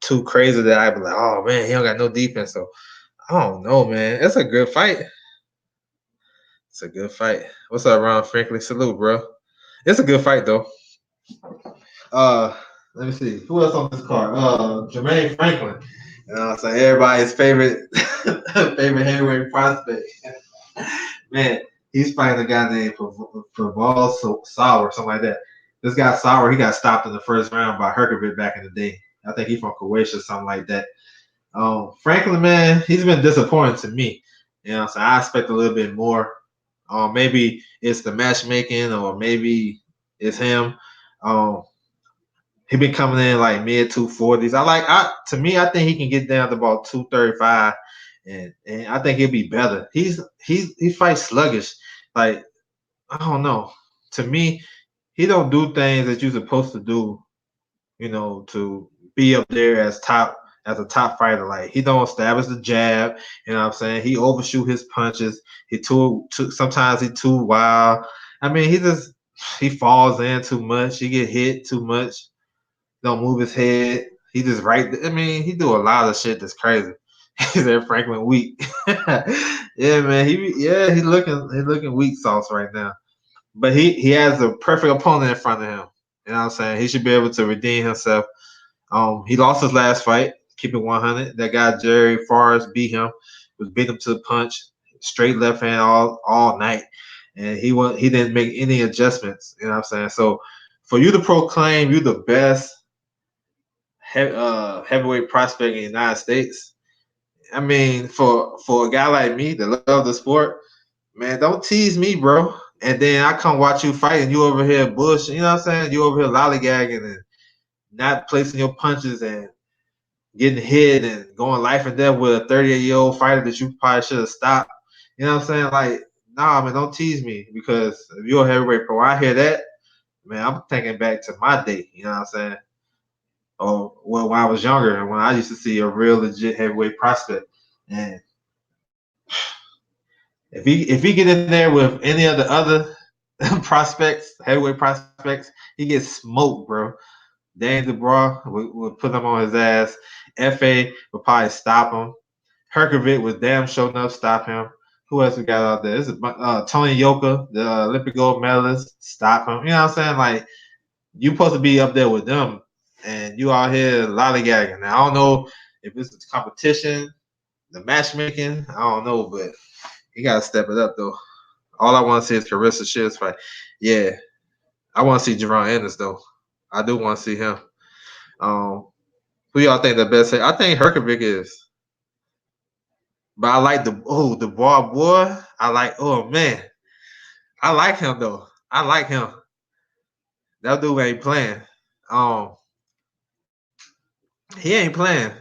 too crazy that I'd be like, oh man, he don't got no defense. So I don't know, man. It's a good fight. It's a good fight. What's up, Ron Frankly? Salute, bro. It's a good fight though. Uh, Let me see. Who else on this card? Jermaine Franklin. You know what I'm saying? Everybody's favorite favorite heavyweight prospect. Man, he's fighting a guy named Pavel Sauer, something like that. This guy Sauer, he got stopped in the first round by Herkovic back in the day. I think he's from Croatia, something like that. Franklin, man, he's been disappointing to me. You know what I'm saying? I expect a little bit more. Maybe it's the matchmaking, or maybe it's him. Um, he been coming in like mid 240s. To me, I think he can get down to about 235, and I think he'll be better. He fights sluggish. Like, I don't know. To me, he don't do things that you're supposed to do, to be up there as a top fighter. Like, he don't establish the jab, you know what I'm saying? He overshoot his punches. Sometimes he too wild. I mean, he falls in too much. He get hit too much. Don't move his head. He just I mean, he do a lot of shit that's crazy. He said Franklin weak. Yeah, man. He looking weak sauce right now. But he has a perfect opponent in front of him. You know what I'm saying? He should be able to redeem himself. He lost his last fight, keep it 100. That guy Jerry Forrest beat him to the punch, straight left hand all night, and he didn't make any adjustments. You know what I'm saying? So for you to proclaim you the best heavyweight prospect in the United States, I mean, for a guy like me that love the sport, man, don't tease me, bro. And then I come watch you fight, and you over here bush. You know what I'm saying? You over here lollygagging and not placing your punches and getting hit and going life and death with a 38-year-old fighter that you probably should have stopped. You know what I'm saying? Like, nah, man, don't tease me, because if you're a heavyweight pro, I hear that, man, I'm thinking back to my day. You know what I'm saying? Or when I was younger, and when I used to see a real legit heavyweight prospect. And if he get in there with any of the other prospects, heavyweight prospects, he gets smoked, bro. Danny DeBraw would put him on his ass. FA would probably stop him. Herkovic was damn sure enough stop him. Who else we got out there? This is Tony Yoka, the Olympic gold medalist, stop him. You know what I'm saying? Like, you supposed to be up there with them, and you out here lollygagging. Now, I don't know if it's the competition, the matchmaking. I don't know, but you gotta step it up though. All I want to see is Claressa Shields fight. Yeah, I want to see Jerron Ennis though. I do want to see him. Who y'all think the best? I think Herkovic is, but I like the boy. I like, oh man, I like him though. I like him. That dude ain't playing. Um, he ain't playing.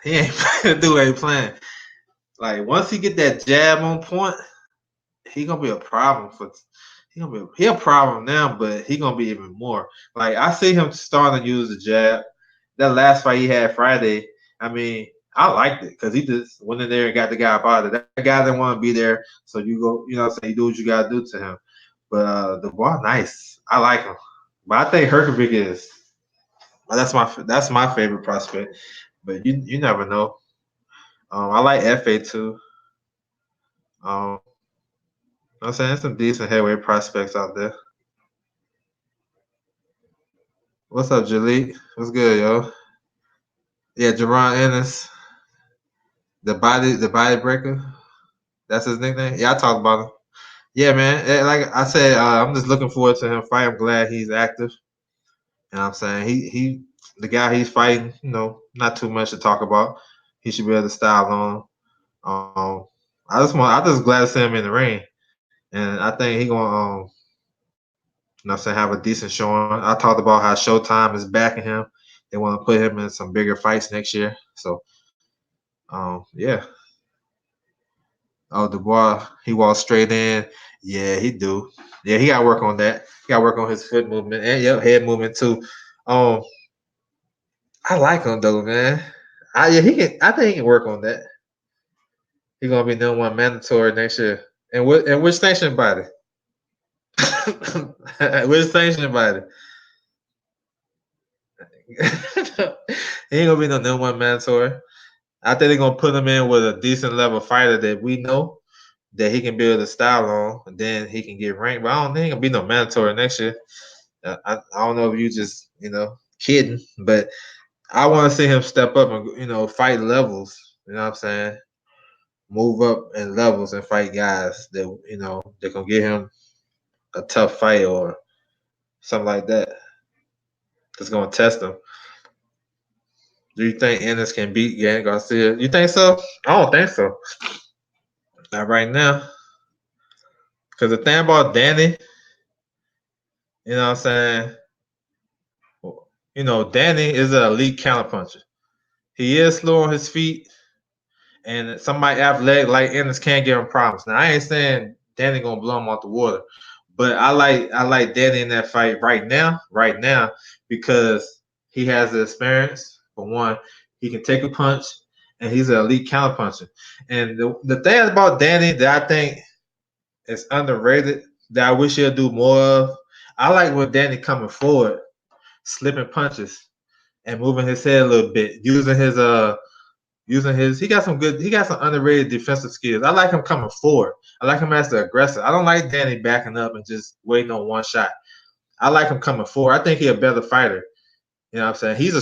He ain't. That dude ain't playing. Like once he get that jab on point, he gonna be a problem for. He a problem now, but he gonna be even more. Like I see him starting to use the jab. That last fight he had Friday, I mean, I liked it because he just went in there and got the guy bothered. That guy didn't want to be there, so you go, you know what I'm saying, you do what you gotta do to him. But the boy nice. I like him. But I think Herkovic is that's my favorite prospect. But you never know. I like FA too. I'm saying there's some decent heavyweight prospects out there. What's up, Jalit? What's good, yo? Yeah, Jerron Ennis, the body breaker. That's his nickname. Yeah, I talked about him. Yeah, man. Like I said, I'm just looking forward to him fight. I'm glad he's active. You know what I'm saying? The guy he's fighting, not too much to talk about. He should be able to style on. I just glad to see him in the ring. And I think he gonna have a decent showing. I talked about how Showtime is backing him. They want to put him in some bigger fights next year. So yeah. Oh, Dubois, he walked straight in. Yeah, he do. Yeah, he got to work on that. He got to work on his foot movement and head movement too. Um, I like him though, man. Yeah, he can. I think he can work on that. He's gonna be number one mandatory next year. And which station body? Which station body? He ain't gonna be no number one mandatory. I think they're gonna put him in with a decent level fighter that we know that he can build a style on, and then he can get ranked. But I don't think he'll be no mandatory next year. I don't know if you just kidding, but I want to see him step up and fight levels. You know what I'm saying? Move up in levels and fight guys that that can get him a tough fight or something like that. That's gonna test him. Do you think Ennis can beat Yan Garcia? You think so? I don't think so. Not right now. Because the thing about Danny, you know what I'm saying? Danny is an elite counterpuncher. He is slow on his feet, and somebody athletic like Ennis can't give him problems. Now I ain't saying Danny gonna blow him out the water, but I like Danny in that fight right now, because he has the experience. For one, he can take a punch, and he's an elite counterpuncher. And the thing about Danny that I think is underrated, that I wish he'll do more of, I like when Danny coming forward, slipping punches and moving his head a little bit, he got some underrated defensive skills. I like him coming forward. I like him as the aggressor. I don't like Danny backing up and just waiting on one shot. I like him coming forward. I think he's a better fighter. You know what I'm saying? He's a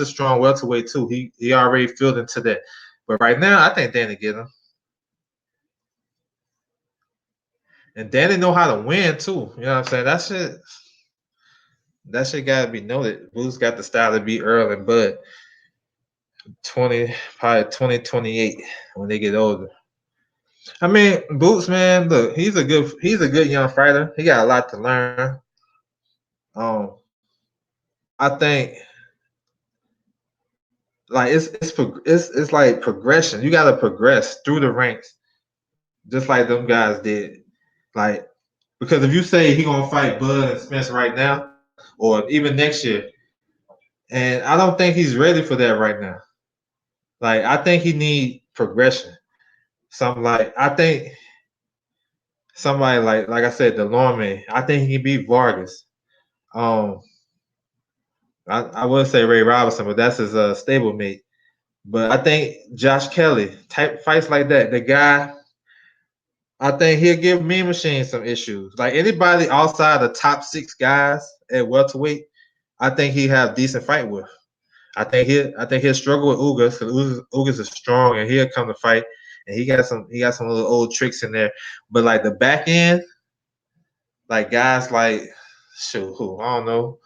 strong welterweight too. He already filled into that. But right now, I think Danny get him. And Danny know how to win too. You know what I'm saying? That shit gotta be noted. Boots got the style to beat Earl and Bud. 2028 when they get older. I mean, Boots, man, look, he's a good young fighter. He got a lot to learn. Um, I think like it's like progression. You got to progress through the ranks, just like them guys did. Like because if you say he gonna fight Bud and Spence right now, or even next year, and I don't think he's ready for that right now. Like I think he need progression. Something like I think somebody like I said, the Lawman. I think he can beat Vargas. Um, I would say Ray Robinson, but that's his stablemate. But I think Josh Kelly type fights like that. The guy, I think he'll give Mean Machine some issues. Like anybody outside the top 6 guys at welterweight, I think he have decent fight with. I think he'll struggle with Ugas because Ugas is strong and he'll come to fight, and he got some little old tricks in there. But like the back end, like guys like who I don't know.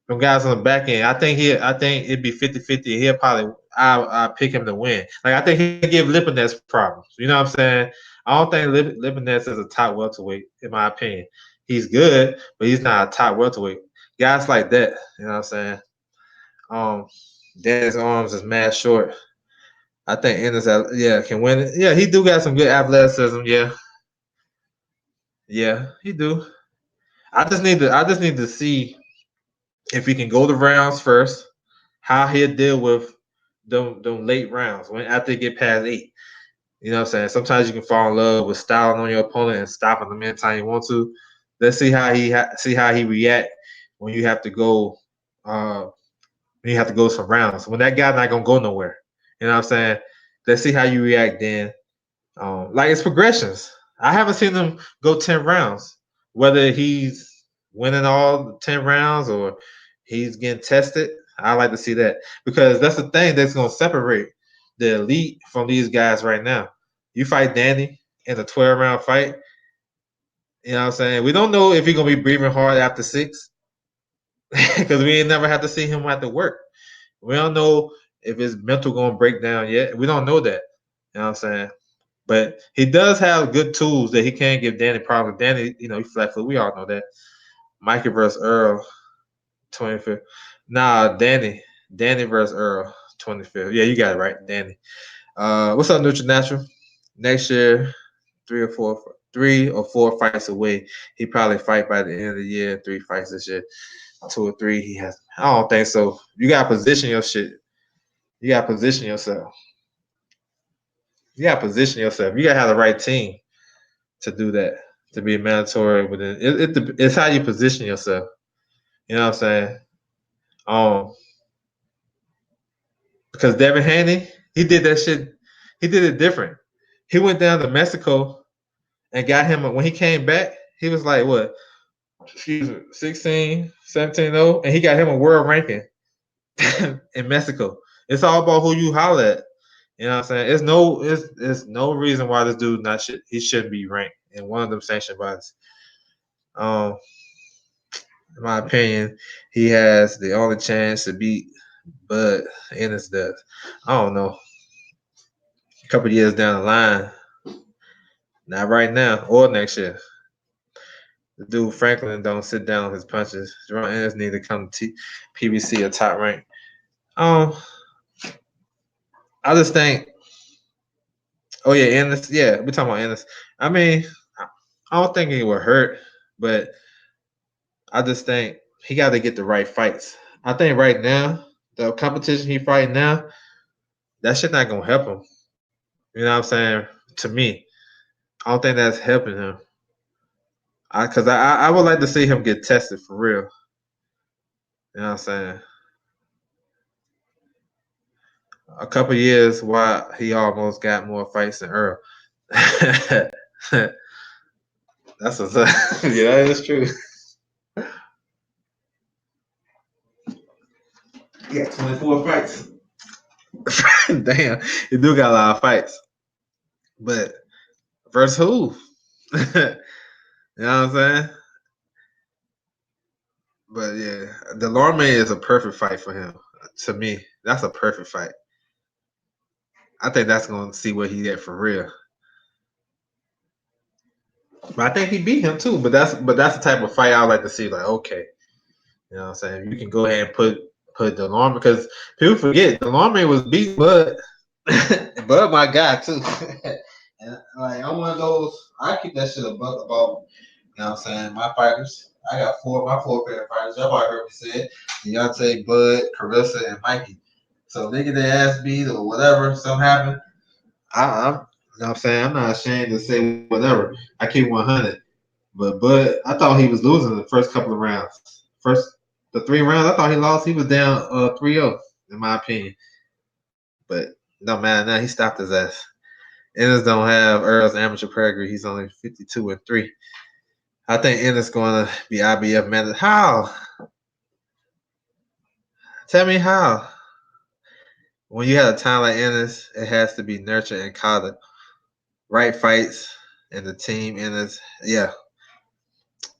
Them guys on the back end, I think it'd be 50-50. He'll probably I pick him to win. Like I think he'll give Lipinets problems. You know what I'm saying? I don't think Lipinets is a top welterweight, in my opinion. He's good, but he's not a top welterweight. Guys like that, you know what I'm saying? Um Dennis Arms is mad short. I think Ennis, can win it. Yeah, he do got some good athleticism. Yeah, he do. I just need to see if he can go the rounds first, how he'll deal with them late rounds when after they get past 8. You know what I'm saying? Sometimes you can fall in love with styling on your opponent and stopping them anytime you want to. Let's see how he react when you have to go some rounds. When that guy's not gonna go nowhere. You know what I'm saying? Let's see how you react then. Like it's progressions. I haven't seen him go 10 rounds. Whether he's winning all 10 rounds or he's getting tested, I like to see that because that's the thing that's gonna separate the elite from these guys right now. You fight Danny in a 12-round fight. You know what I'm saying? We don't know if he's gonna be breathing hard after 6 because we ain't never had to see him have to work. We don't know if his mental gonna break down yet. We don't know that. You know what I'm saying? But he does have good tools that he can give Danny problems. Danny, he's flat foot. We all know that. Mikey versus Earl, 25th. Nah, Danny versus Earl, 25th. Yeah, you got it right, Danny. What's up, Neutral Natural? Next year, 3 or 4 fights away. He probably fight by the end of the year. 3 fights this year, 2 or 3. He has. I don't think so. You gotta position your shit. You gotta position yourself. You gotta position yourself. You gotta have the right team to do that, to be mandatory within it's how you position yourself. You know what I'm saying? Um, because Devin Haney, he did that shit. He did it different. He went down to Mexico and got him when he came back. He was like what? Excuse me, 16, 17-0, and he got him a world ranking in Mexico. It's all about who you holler at. You know what I'm saying? It's no reason why this dude he shouldn't be ranked in one of them sanctioned bodies. Um, in my opinion, he has the only chance to beat Bud Ennis does. I don't know. A couple years down the line, not right now or next year. The dude Frankiln don't sit down on his punches. Jerome Ennis need to come to PBC or top rank. Um, I just think. Oh yeah, Ennis. Yeah, we're talking about Ennis. I mean, I don't think he will hurt, but I just think he got to get the right fights. I think right now, the competition he fighting now, that shit not gonna help him. You know what I'm saying? To me, I don't think that's helping him. Because I would like to see him get tested for real. You know what I'm saying? A couple years why he almost got more fights than Earl. That's what's up. Yeah, that's true. He got 24 fights. Damn, he do got a lot of fights. But versus who? You know what I'm saying? But yeah, Delorme is a perfect fight for him. To me, that's a perfect fight. I think that's gonna see where he at for real. But I think he beat him too. But that's the type of fight I like to see. Like, okay, you know what I'm saying? You can go ahead and put Delorme because people forget Delorme was beat Bud. Bud my guy too. And like I'm one of those I keep that shit a buck about, you know what I'm saying, my fighters. I got my four favorite fighters. Y'all probably heard me say it. Deontay, Bud, Claressa, and Mikey. So they get their ass beat or whatever, something happen. I'm you know what I'm saying, I'm not ashamed to say whatever. I keep 100. But Bud, I thought he was losing the first couple of rounds. The 3 rounds, I thought he lost. He was down 3-0, in my opinion. But no matter now, he stopped his ass. Ennis don't have Earl's amateur pedigree. He's only 52-3. I think Ennis going to be IBF man. How? Tell me how. When you have a time like Ennis, it has to be nurtured and caught the right fights and the team Ennis. Yeah.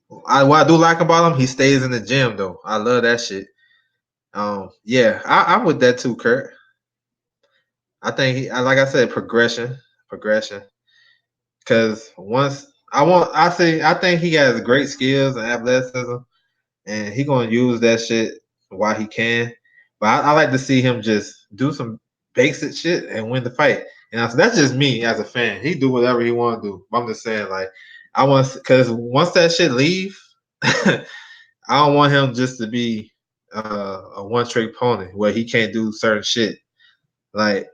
What I do like about him, he stays in the gym though. I love that shit. Yeah, I'm with that too, Kurt. I think like I said, progression. Because I think he has great skills and athleticism, and he gonna use that shit while he can. But I like to see him just do some basic shit and win the fight. And so that's just me as a fan. He do whatever he want to do. I'm just saying, like, I want because once that shit leave, I don't want him just to be a one trick pony where he can't do certain shit. Like,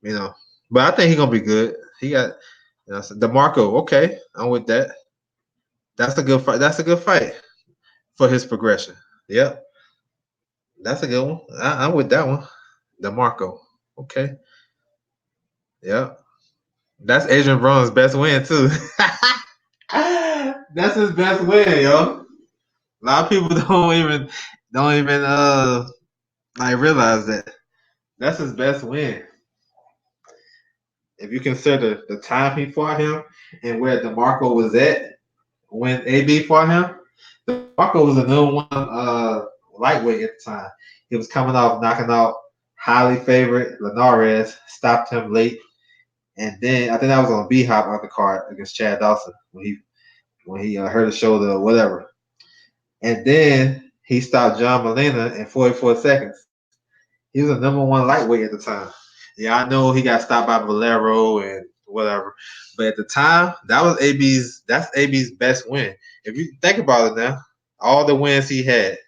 you know, but I think he gonna be good. He got DeMarco. Okay, I'm with that. That's a good fight. That's a good fight for his progression. Yep, that's a good one. I'm with that one. DeMarco. Okay. Yep. That's Adrian Brown's best win too. That's his best win, yo. A lot of people don't even like realize that. That's his best win. If you consider the time he fought him and where DeMarco was at when AB fought him, DeMarco was the number one lightweight at the time. He was coming off knocking out highly favorite Linares, stopped him late, and then I think that was on B Hop undercard against Chad Dawson when he hurt his shoulder or whatever. And then he stopped John Molina in 44 seconds. He was the number one lightweight at the time. Yeah, I know he got stopped by Valero and whatever, but at the time, that's AB's best win. If you think about it now, all the wins he had,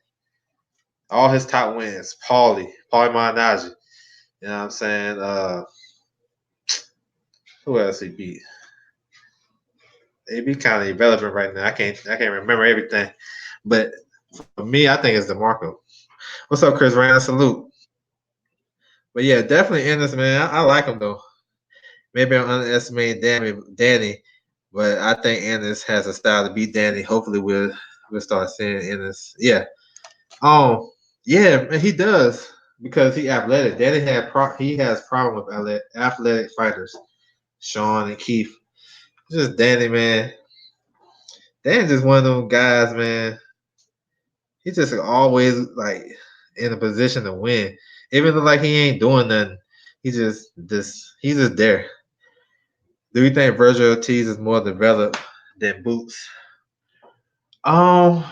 all his top wins, Paulie Malignaggi. You know what I'm saying? Who else he beat? AB kind of irrelevant right now. I can't remember everything, but for me, I think it's DeMarco. What's up, Chris Ryan? Salute. But yeah, definitely Ennis, man. I like him though. Maybe I'm underestimating Danny, but I think Ennis has a style to beat Danny. Hopefully, we'll start seeing Ennis. Yeah. Yeah, man, he does because he athletic. Danny he has problem with athletic fighters, Sean and Keith. It's just Danny, man. Danny's just one of those guys, man. He's just always like in a position to win, even though like he ain't doing nothing. He's just there. Do you think Virgil Ortiz is more developed than Boots? Um,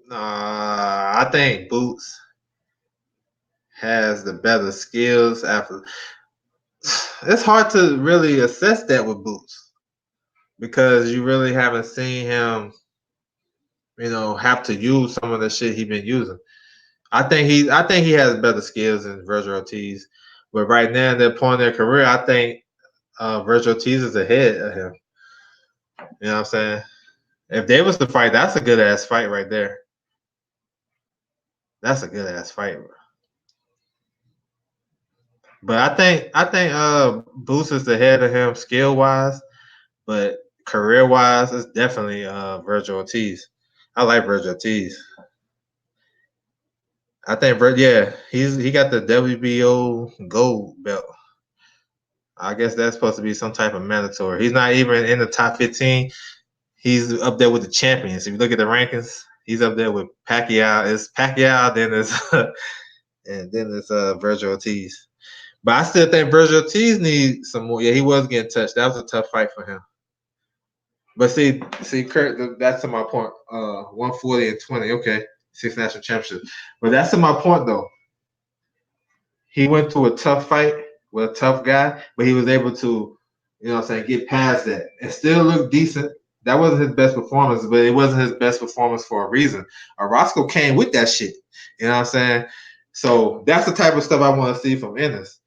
I think Boots has the better skills. After it's hard to really assess that with Boots because you really haven't seen him, have to use some of the shit he been using. I think he has better skills than Virgil Ortiz, but right now in their point in their career, I think Virgil Ortiz is ahead of him. You know what I'm saying? If they was to fight, that's a good ass fight right there. That's a good ass fight. But I think Boost is ahead of him skill wise, but career wise, it's definitely Virgil Ortiz. I like Virgil Ortiz. I think yeah, he got the WBO gold belt. I guess that's supposed to be some type of mandatory. He's not even in the top 15. He's up there with the champions. If you look at the rankings, he's up there with Pacquiao. It's Pacquiao, then it's and then it's Virgil Ortiz. But I still think Virgil Ortiz needs some more. Yeah, he was getting touched. That was a tough fight for him. But see, Kurt, that's to my point. 140 and 20. Okay, 6 national championships. But that's to my point though. He went through a tough fight with a tough guy, but he was able to, get past that and still look decent. That wasn't his best performance, but it wasn't his best performance for a reason. Roscoe came with that shit. You know what I'm saying? So that's the type of stuff I want to see from Ennis.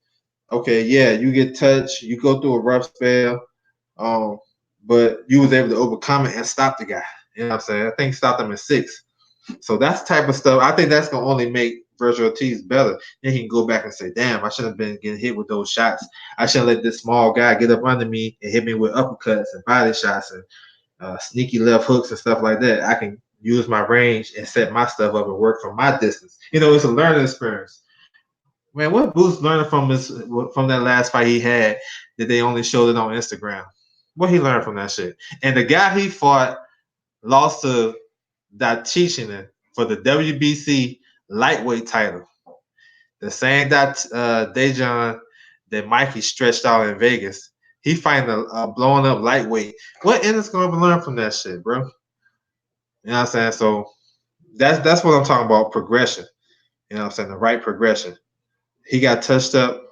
Okay, yeah, you get touched, you go through a rough spell, but you was able to overcome it and stop the guy. You know what I'm saying? I think he stopped him in 6. So that's the type of stuff. I think that's gonna only make Virgil Ortiz better. Then he can go back and say, "Damn, I shouldn't have been getting hit with those shots. I shouldn't let this small guy get up under me and hit me with uppercuts and body shots and sneaky left hooks and stuff like that. I can use my range and set my stuff up and work from my distance. It's a learning experience." Man, what Boost learning from that last fight he had that they only showed it on Instagram? What he learned from that shit? And the guy he fought lost to Dachichin for the WBC lightweight title. The same Dejan that Mikey stretched out in Vegas. He fighting a blowing up lightweight. What Ennis gonna learn from that shit, bro? You know what I'm saying? So that's what I'm talking about, progression. You know what I'm saying? The right progression. He got touched up,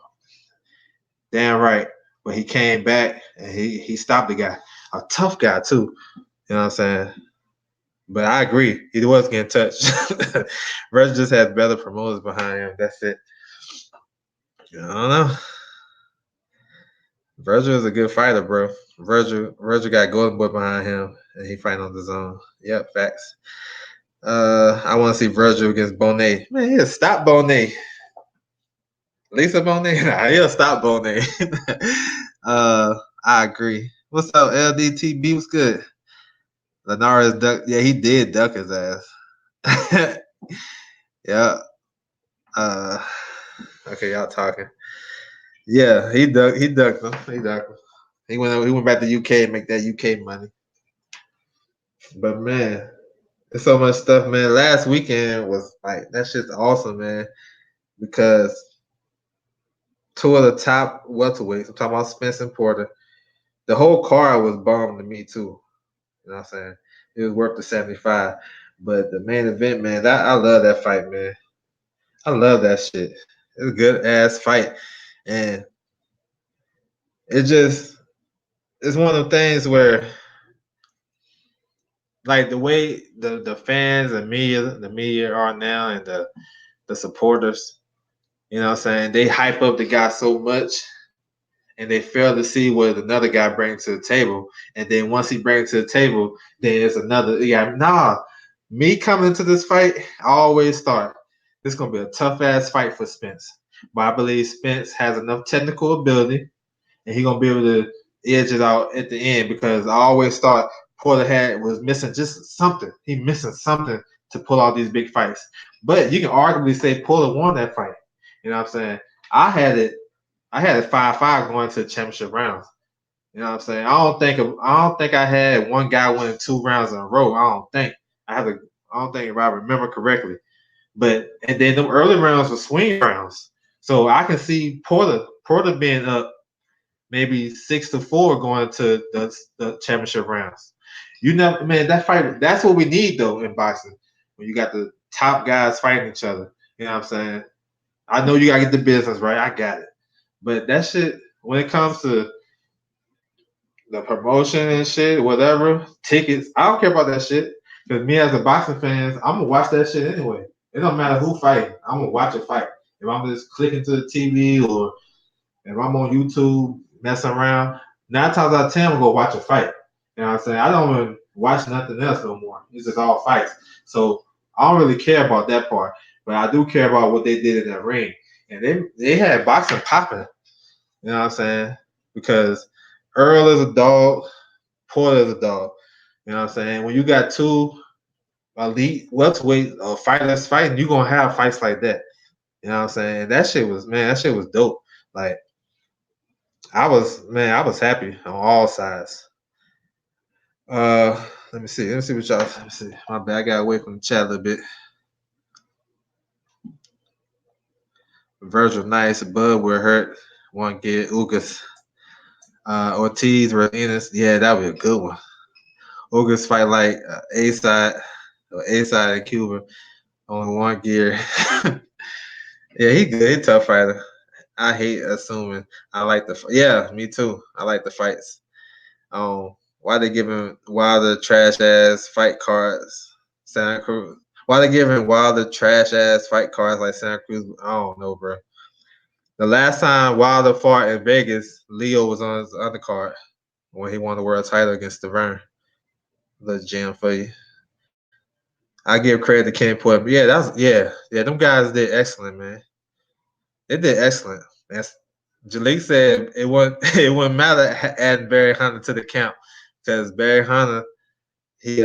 damn right. But he came back and he stopped the guy. A tough guy too. You know what I'm saying? But I agree. He was getting touched. Virgil just had better promoters behind him. That's it. I don't know. Virgil is a good fighter, bro. Virgil got Golden Boy behind him, and he fighting on the zone. Yep, facts. I want to see Virgil against Bonet. Man, he'll stop Bonet. Lisa Bonet? Nah, he'll stop Bonet. I agree. What's up, LDTB? What's good? Linares duck. Yeah, he did duck his ass. Yeah. Uh, okay, y'all talking. Yeah, he ducked. He ducked him. He ducked him. He went back to UK and make that UK money. But man, there's so much stuff, man. Last weekend was like that shit's awesome, man. Because two of the top welterweights, I'm talking about Spence and Porter. The whole card was bomb to me too. You know what I'm saying? It was worth the 75. But the main event, man, I love that fight, man. I love that shit. It's a good ass fight. And it just it's one of the things where like the way the fans and the media are now and the supporters, you know what I'm saying? They hype up the guy so much and they fail to see what another guy brings to the table. And then once he brings to the table, then it's another. Yeah, nah. Me coming into this fight, I always thought this is gonna be a tough ass fight for Spence. But I believe Spence has enough technical ability, and he's gonna be able to edge it out at the end because I always thought Porter was missing just something. He missing something to pull out these big fights. But you can arguably say Porter won that fight. You know what I'm saying? I had it I had it 5-5 going to the championship rounds. You know what I'm saying? I don't think I had one guy winning 2 rounds in a row. I don't think if I remember correctly. But and then the early rounds were swing rounds. So I can see Porter being up maybe 6-4 going to the championship rounds. You know, man, that fight that's what we need though in boxing. When you got the top guys fighting each other. You know what I'm saying? I know you gotta get the business right. I got it. But that shit, when it comes to the promotion and shit, whatever, tickets, I don't care about that shit. Because me as a boxing fan, I'm gonna watch that shit anyway. It don't matter who fighting. I'm gonna watch a fight. If I'm just clicking to the TV or if I'm on YouTube messing around, 9 times out of 10 I'm gonna go watch a fight. You know what I'm saying? I don't even watch nothing else no more. It's just all fights. So I don't really care about that part. But I do care about what they did in that ring. And they had boxing popping. You know what I'm saying? Because Earl is a dog, Porter is a dog. You know what I'm saying? When you got two elite welterweight fighters fighting, you're gonna have fights like that. You know what I'm saying? That shit was dope. Like I was happy on all sides. Let me see. What y'all let me see. My bad, I got away from the chat a little bit. Virgil nice, Bud were hurt. One get Ugas. Ortiz or Ennis. Yeah, that would be a good one. Ugas fight like A side or A side in Cuba on one gear. Yeah, he good. He tough fighter. I hate assuming. I like yeah, me too. I like the fights. Why they giving Wilder trash ass fight cards? Santa Cruz. Why they giving Wilder trash ass fight cards like Santa Cruz? I don't know, bro. The last time Wilder fought in Vegas, Leo was on his undercard when he won the world title against Deverne. Little jam for you. I give credit to Kenny Porter. But yeah. Them guys did excellent, man. They did excellent. That's Jalik said it wouldn't matter adding Barry Hunter to the camp because Barry Hunter he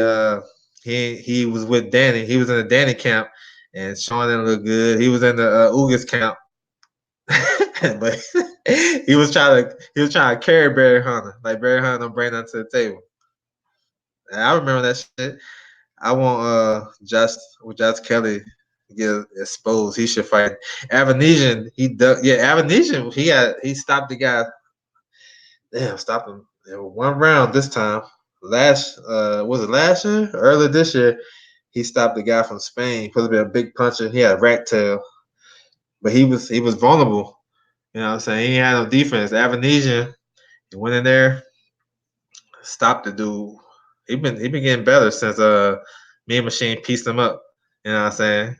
was with Danny. He was in the Danny camp, and Sean didn't look good. He was in the Ugas camp, but he was trying to carry Barry Hunter. Like Barry Hunter don't bring that to the table. And I remember that shit. I want Josh Kelly to get exposed. He should fight Avanesian. Avanesian. He stopped the guy. Damn, stopped him in one round this time. Was it last year? Earlier this year, He stopped the guy from Spain. Supposed to be a big puncher. He had a rat tail, but he was vulnerable. You know what I'm saying? He had no defense. The Avanesian, he went in there, stopped the dude. He been getting better since me and Machine pieced him up. You know what I'm saying?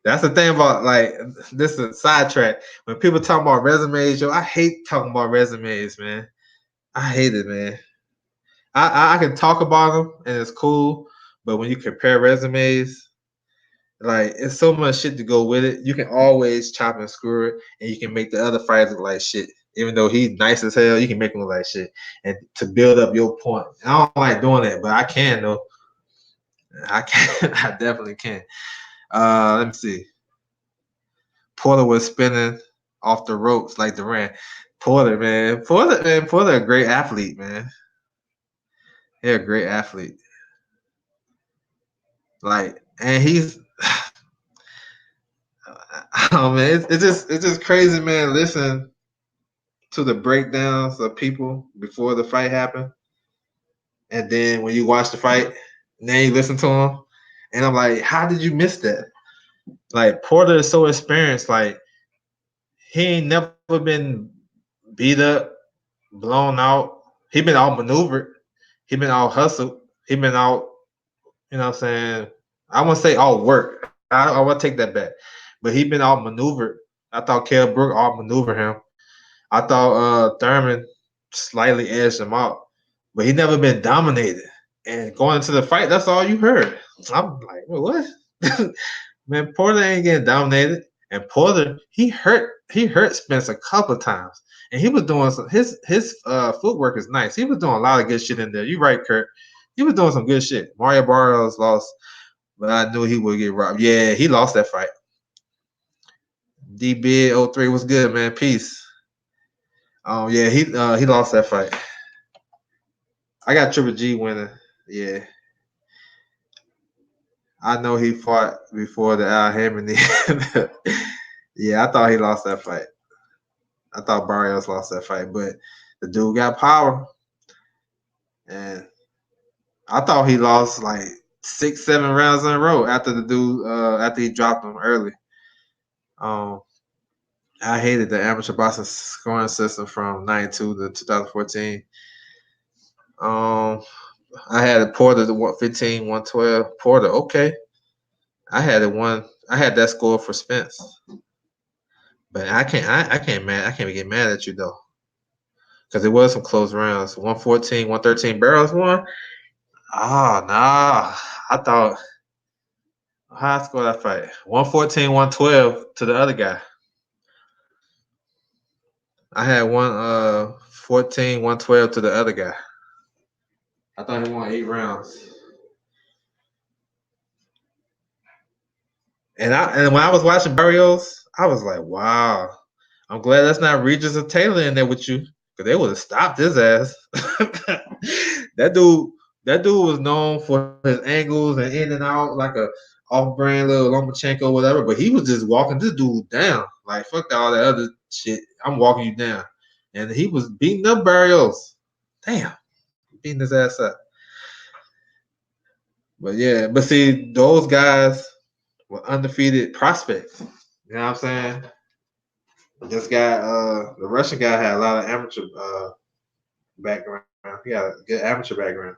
That's the thing about like this is a sidetrack. When people talk about resumes, yo, I hate talking about resumes, man. I hate it, man. I can talk about them and it's cool, but when you compare resumes, like it's so much shit to go with it. You can always chop and screw it, and you can make the other fighters look like shit. Even though he's nice as hell, you can make him look like shit, and to build up your point. I don't like doing that, but I can though. I can. I definitely can. Let me see. Porter was spinning off the ropes like Durant. Porter, a great athlete, man. He's a great athlete. Like, and he's, oh man, it's just crazy, man. Listen to the breakdowns of people before the fight happened, and then when you watch the fight, now you listen to them, and I'm like, how did you miss that? Like Porter is so experienced, like he ain't never been beat up, blown out. He been outmaneuvered. He been out hustled. He been out, you know what I'm saying? I won't say all work. I want to take that back. But he been outmaneuvered. I thought Kell Brook outmaneuvered him. I thought Thurman slightly edged him out. But he never been dominated. And going into the fight, that's all you heard. I'm like, well, what? Man, Porter ain't getting dominated. And Porter, he hurt Spence a couple of times. And he was doing some his footwork is nice. He was doing a lot of good shit in there. You right, Kurt. He was doing some good shit. Mario Barrios lost, but I knew he would get robbed. Yeah, he lost that fight. D Bid 03 was good, man. Peace. Oh yeah, he lost that fight. I got Triple G winning. Yeah. I know he fought before the Al Hammond. Yeah, I thought he lost that fight. I thought Barrios lost that fight, but the dude got power. And I thought he lost like 6, 7 rounds in a row after the dude after he dropped him early. Um, I hated the amateur boxing scoring system from '92 to 2014. Um, I had a Porter to 115, 112. Porter, okay. I had it one. I had that score for Spence, but I can't get mad at you though, because it was some close rounds. 114, 113. Barrels won. Oh nah, I thought how I scored that fight. 114, 112 to the other guy. I had 114, 112 to the other guy. I thought he won 8 rounds. And when I was watching Barrios, I was like, wow. I'm glad that's not Regis or Taylor in there with you, because they would have stopped his ass. that dude, that dude was known for his angles and in and out like a off-brand little Lomachenko or whatever, but he was just walking this dude down. Like fuck all that other shit. I'm walking you down. And he was beating up Barrios. Damn, beating his ass up. But yeah, but see, those guys were undefeated prospects. You know what I'm saying? This guy, the Russian guy, had a lot of amateur background. He had a good amateur background.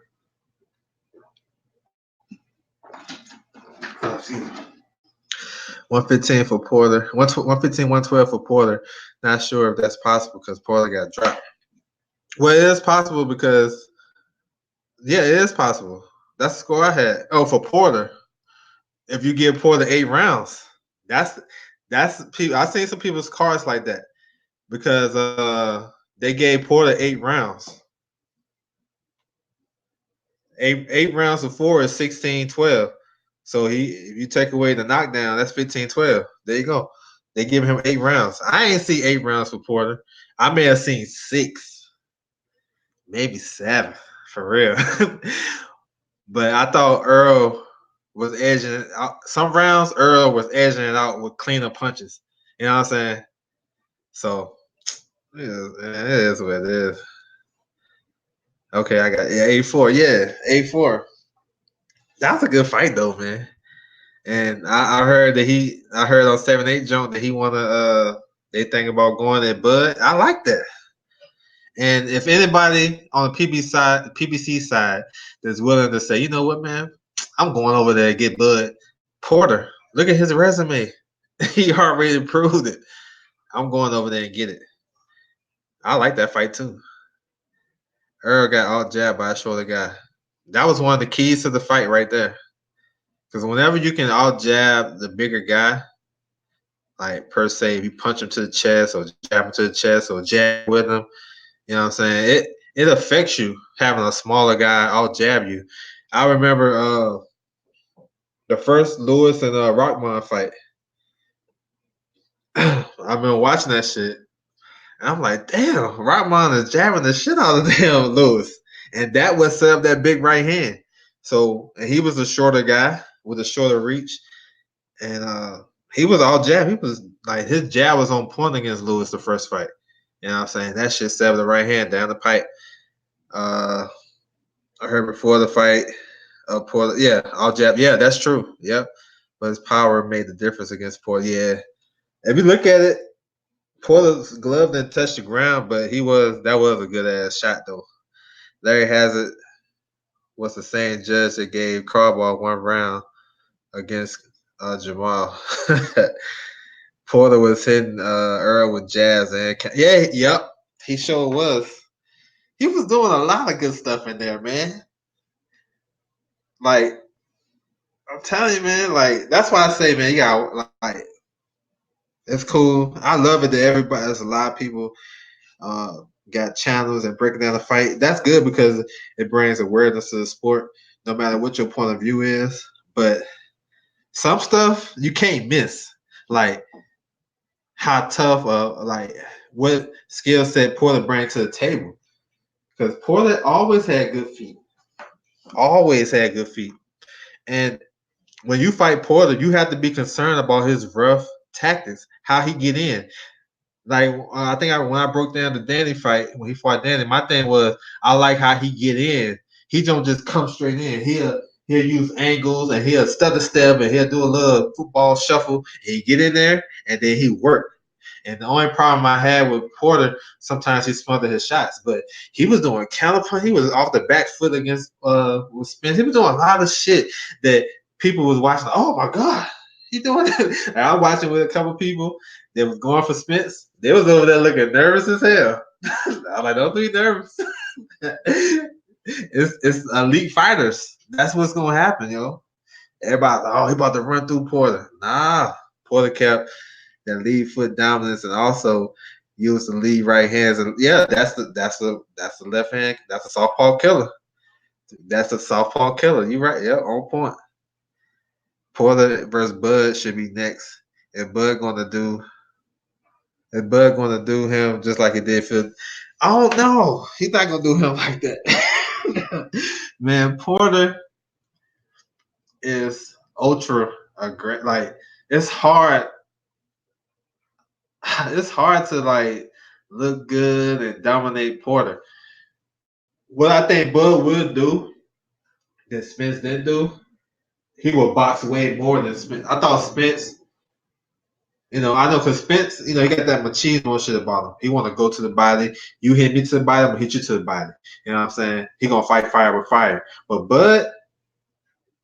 Oh, excuse me. 115 for Porter. 115, 112 for Porter. Not sure if that's possible because Porter got dropped. Well, it is possible because, yeah, it is possible. That's the score I had. Oh, for Porter. If you give Porter 8 rounds, that's people. I've seen some people's cards like that because they gave Porter 8 rounds. Eight rounds of 4 is 16-12. So if you take away the knockdown, that's 15-12. There you go. They give him 8 rounds. I ain't see 8 rounds for Porter. I may have seen 6, maybe 7, for real. But I thought Earl was edging it out. Some rounds Earl was edging it out with cleaner punches. You know what I'm saying? So it is what it is. Okay, I got 8-4. Yeah, 8-4. That's a good fight though, man. And I heard I heard on 7-8 Junk that he wanna they think about going at Bud. I like that. And if anybody on the PBC side that's willing to say, you know what, man, I'm going over there and get Bud Porter. Look at his resume. He already proved it. I'm going over there and get it. I like that fight too. Earl got all jabbed by a shorter guy. That was one of the keys to the fight right there. Because whenever you can all jab the bigger guy, like per se, if you punch him to the chest or jab him to the chest or jab with him, you know what I'm saying? It affects you having a smaller guy all jab you. I remember the first Lewis and Rockman fight. I've been watching that shit. And I'm like, damn, Rockman is jabbing the shit out of damn Lewis. And that was set up that big right hand. So and he was a shorter guy with a shorter reach. And he was all jab. He was like his jab was on point against Lewis the first fight. You know what I'm saying? That shit stabbed the right hand down the pipe. I heard before the fight, Porter, yeah, all jab. Yeah, that's true. Yep. But his power made the difference against Porter. Yeah. If you look at it, Porter's glove didn't touch the ground, but that was a good ass shot though. Larry Hazard was the same judge that gave Carball 1 round against Jamal. Porter was hitting Earl with jabs and yep, he sure was. He was doing a lot of good stuff in there, man. Like I'm telling you, man. Like that's why I say, man, you got like it's cool. I love it that everybody. There's a lot of people uh, got channels and breaking down the fight. That's good because it brings awareness to the sport, no matter what your point of view is. But some stuff you can't miss, like how tough, like what skill set Porter brings to the table. Because Porter always had good feet, always had good feet, and when you fight Porter, you have to be concerned about his rough tactics, how he get in. Like I think when I broke down the Danny fight when he fought Danny, my thing was I like how he get in. He don't just come straight in. He'll use angles and he'll stutter step and he'll do a little football shuffle. And he get in there and then he work. And the only problem I had with Porter, sometimes he smothered his shots, but he was doing counterpunch. He was off the back foot against with Spence. He was doing a lot of shit that people was watching. Oh my god, he doing that. And I was watching with a couple people that was going for Spence. They was over there looking nervous as hell. I'm like, don't be nervous. it's elite fighters. That's what's gonna happen, yo. Everybody, oh, he about to run through Porter. Nah, Porter kept that lead foot dominance and also use the lead right hands. And yeah, that's the left hand. That's a southpaw killer. That's a southpaw killer. You right? Yeah, on point. Porter versus Bud should be next. And Bud gonna do him just like he did Phil. I don't know. He's not gonna do him like that. Man, Porter is ultra aggressive. Like it's hard. It's hard to like look good and dominate Porter. What I think Bud would do that Spence didn't do, he would box way more than Spence. I thought Spence, I know because Spence, he got that machismo shit about him. He want to go to the body. You hit me to the body, I'm gonna hit you to the body. You know what I'm saying? He gonna fight fire with fire. But Bud,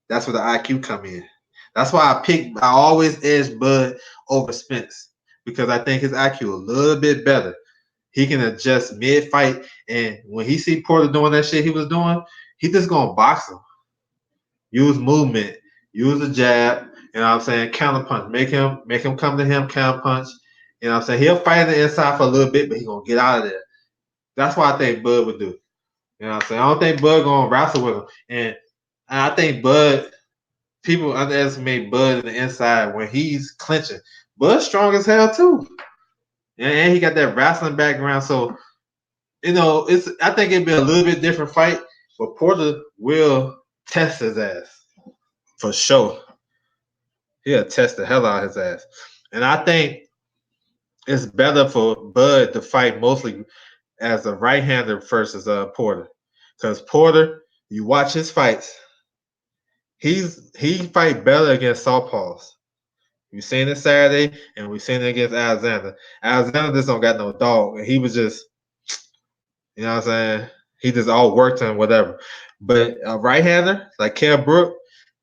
that's where the IQ come in. That's why I always edge Bud over Spence because I think his IQ a little bit better. He can adjust mid-fight, and when he see Porter doing that shit he was doing, he just gonna box him. Use movement, use a jab, you know what I'm saying? Counter punch. Make him come to him, counter punch. You know what I'm saying? He'll fight on the inside for a little bit, but he's gonna get out of there. That's what I think Bud would do. You know what I'm saying? I don't think Bud gonna wrestle with him. And I think people underestimate Bud in the inside when he's clinching. Bud's strong as hell too. And he got that wrestling background. So, I think it'd be a little bit different fight, but Porter will test his ass. For sure. He'll test the hell out of his ass. And I think it's better for Bud to fight mostly as a right-hander versus Porter. Because Porter, you watch his fights, he fight better against southpaws. We seen it Saturday, and we seen it against Alexander. Alexander just don't got no dog, and he was just, you know what I'm saying? He just all worked and whatever. But a right-hander like Kell Brook,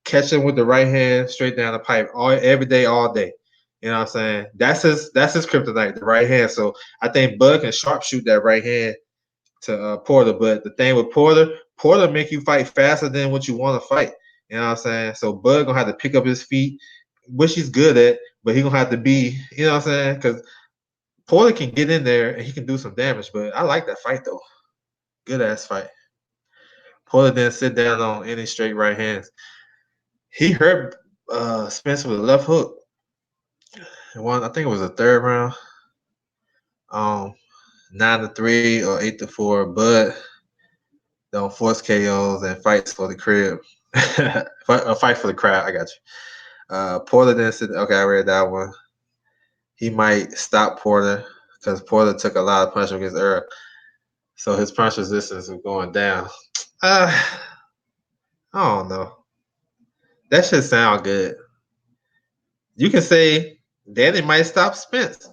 catch him with the right hand straight down the pipe every day, all day. You know what I'm saying? That's his kryptonite, the right hand. So I think Bud can sharpshoot that right hand to Porter. But the thing with Porter make you fight faster than what you want to fight. You know what I'm saying? So Bud gonna have to pick up his feet, which he's good at, but he gonna have to be, you know what I'm saying? Because Porter can get in there and he can do some damage. But I like that fight though. Good ass fight. Porter didn't sit down on any straight right hands. He hurt Spence with a left hook. I think it was the third round. Um, 9-3 or 8-4. But don't force KOs and fights for the crib. A fight for the crowd. I got you. Porter didn't sit. Okay, I read that one. He might stop Porter because Porter took a lot of punches against Earl, so his punch resistance is going down. I don't know. That should sound good. You can say Danny might stop Spence.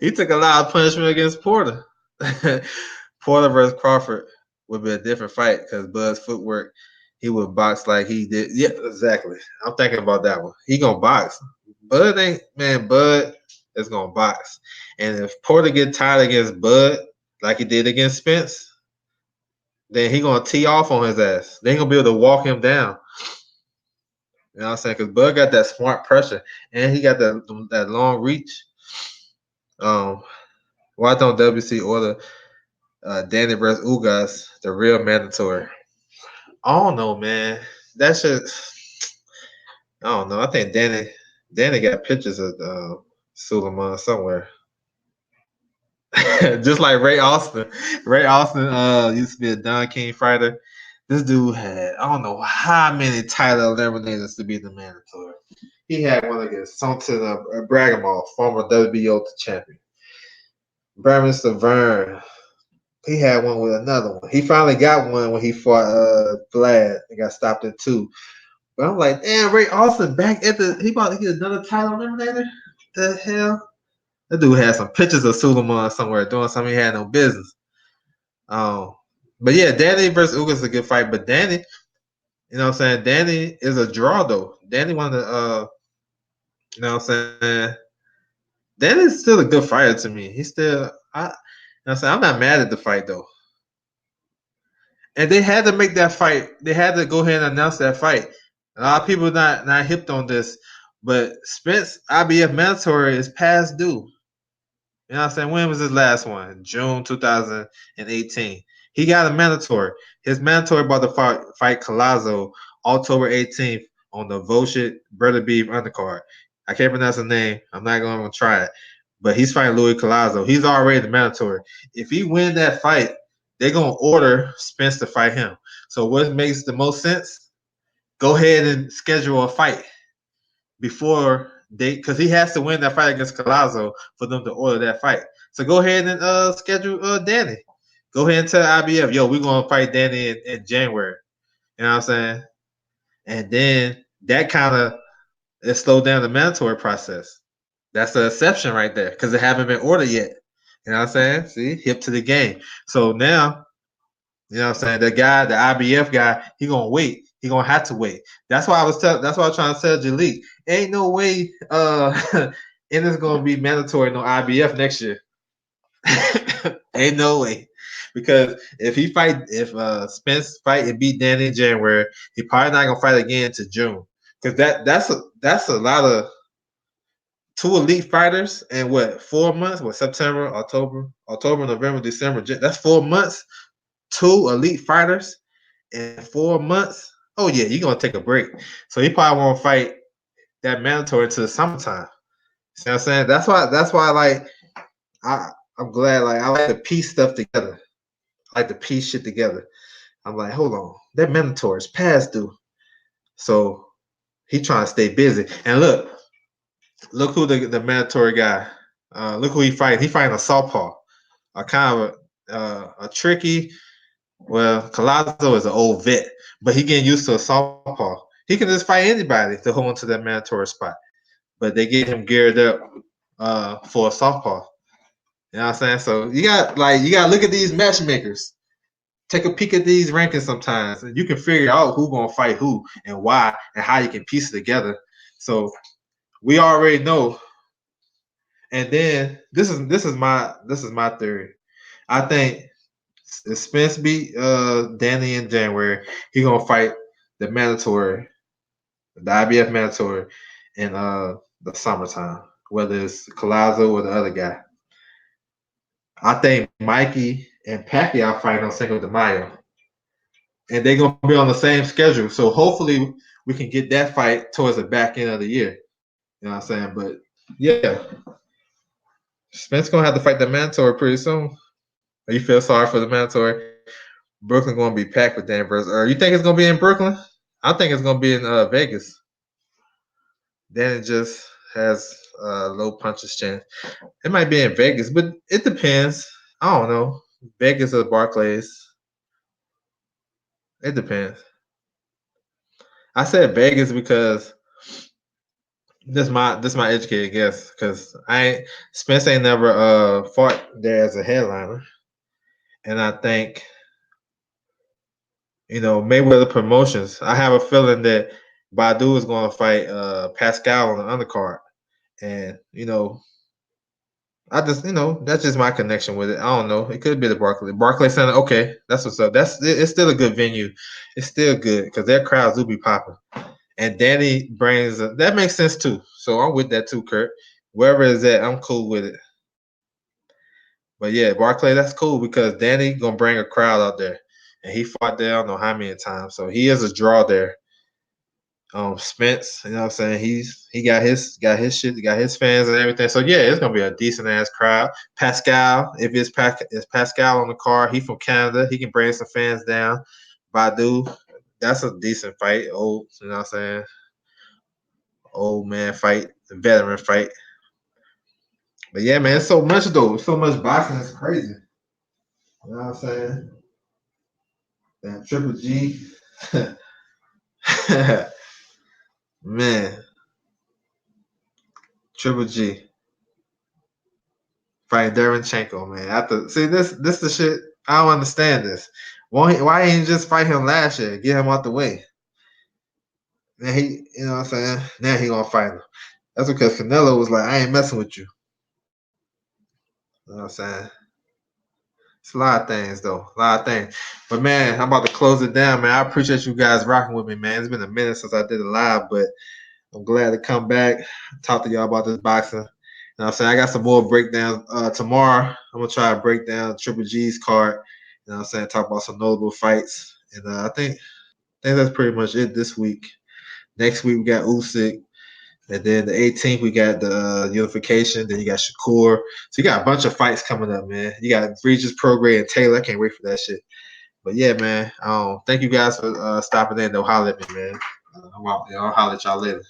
He took a lot of punishment against Porter. Porter versus Crawford would be a different fight because Bud's footwork, he would box like he did. Yeah, exactly. I'm thinking about that one. He gonna box. Bud is gonna box. And if Porter get tired against Bud like he did against Spence, then he gonna tee off on his ass. They ain't gonna be able to walk him down. You know what I'm saying? Because Bud got that smart pressure and he got that long reach. Why don't WC order Danny versus Ugas, the real mandatory? I don't know, man. That shit. I don't know. I think Danny got pictures of Suleiman somewhere. Just like Ray Austin. Ray Austin used to be a Don King fighter. This dude had I don't know how many title eliminators to be the mandatory. He had one against something Bragamov, former WBO champion. Brandon Severn. He had one with another one. He finally got one when he fought Vlad and got stopped in 2. But I'm like, damn, Ray Austin back at he about to get another title eliminator? The hell? That dude had some pictures of Suleiman somewhere doing something he had no business. But yeah, Danny versus Ugas is a good fight. But Danny, you know what I'm saying? Danny is a draw though. Danny one of the you know what I'm saying? Danny's still a good fighter to me. He's still you know what I'm saying? I'm not mad at the fight though. And they had to make that fight. They had to go ahead and announce that fight. A lot of people not hipped on this, but Spence IBF mandatory is past due. You know what I'm saying? When was his last one? June 2018. He got a mandatory. His mandatory about to fight Collazo October 18th on the Voshit Brother Beef undercard. I can't pronounce the name. I'm not going to try it. But he's fighting Louis Collazo. He's already the mandatory. If he win that fight, they're going to order Spence to fight him. So what makes the most sense? Go ahead and schedule a fight before because he has to win that fight against Collazo for them to order that fight. So go ahead and schedule Danny. Go ahead and tell IBF, yo, we're gonna fight Danny in January. You know what I'm saying? And then that kind of it slowed down the mandatory process. That's the exception right there because it haven't been ordered yet. You know what I'm saying? See, hip to the game. So now, you know what I'm saying? The guy, the IBF guy, he gonna wait. He gonna have to wait. That's why I was trying to tell Jalik. Ain't no way Ennis gonna be mandatory no IBF next year. Ain't no way. Because if Spence fight and beat Danny in January, he probably not gonna fight again to June. Because that's a lot of 2 elite fighters in 4 months? September, October, November, December. That's 4 months. 2 elite fighters in 4 months. Oh yeah, you're gonna take a break. So he probably won't fight that mandatory until the summertime. See what I'm saying? That's why like I'm glad I like to piece stuff together. I like to piece shit together. I'm like, hold on, that mandatory is past due. So he trying to stay busy. And look who the mandatory guy. Look who he fighting. He fighting a southpaw, a kind of a tricky Well, Collazo is an old vet, but he getting used to a southpaw. He can just fight anybody to hold on to that mandatory spot. But they get him geared up for a southpaw. You know what I'm saying? So you gotta look at these matchmakers. Take a peek at these rankings sometimes, and you can figure out who's gonna fight who and why and how you can piece it together. So we already know. And then this is my theory. I think if Spence beat Danny in January, he gonna fight the mandatory, the IBF mandatory in the summertime, whether it's Collazo or the other guy. I think Mikey and Pacquiao fight on Cinco de Mayo, and they're gonna be on the same schedule. So hopefully we can get that fight towards the back end of the year. You know what I'm saying? But yeah, Spence gonna have to fight the mandatory pretty soon. You feel sorry for the mandatory? Brooklyn gonna be packed with Danvers. Or you think it's gonna be in Brooklyn? I think it's gonna be in Vegas. Danny just has low punches chance. It might be in Vegas, but it depends. I don't know. Vegas or Barclays. It depends. I said Vegas because this my educated guess because I ain't Spence ain't never fought there as a headliner, and I think Mayweather Promotions. I have a feeling that Badu is going to fight Pascal on the undercard, and I just that's just my connection with it. I don't know. It could be the Barclays Center. Okay, that's what's up. It's still a good venue. It's still good because their crowds do be popping. And Danny brings that makes sense too. So I'm with that too, Kurt. Wherever it's at, I'm cool with it. But yeah, Barclay, that's cool because Danny gonna bring a crowd out there, and he fought there I don't know how many times. So he is a draw there. Spence, you know what I'm saying? He got his shit, he got his fans and everything. So yeah, it's gonna be a decent ass crowd. Pascal, if it's Pascal on the card, he from Canada, he can bring some fans down. Badu, that's a decent fight. Old, you know what I'm saying? Old man fight, veteran fight. But yeah, man, it's so much though. So much boxing, it's crazy. You know what I'm saying? That Triple G. Man, Triple G. Fighting Derenchenko, man. After see this the shit. I don't understand this. Why ain't he just fight him last year? Get him out the way. Then you know what I'm saying? Now he gonna fight him. That's because Canelo was like, I ain't messing with you. You know what I'm saying? It's a lot of things though. A lot of things. But man, I'm about to close it down, man. I appreciate you guys rocking with me, man. It's been a minute since I did a live, but I'm glad to come back, talk to y'all about this boxing. You know what I'm saying? I got some more breakdowns tomorrow. I'm gonna try to break down Triple G's card. You know what I'm saying? Talk about some notable fights. And I think that's pretty much it this week. Next week we got Usyk. And then the 18th we got the unification. Then you got Shakur. So you got a bunch of fights coming up, man. You got Regis Prograis and Taylor. I can't wait for that shit. But yeah, man. Thank you guys for stopping in. Don't holler at me, man. I'm out. I'll holler at y'all later.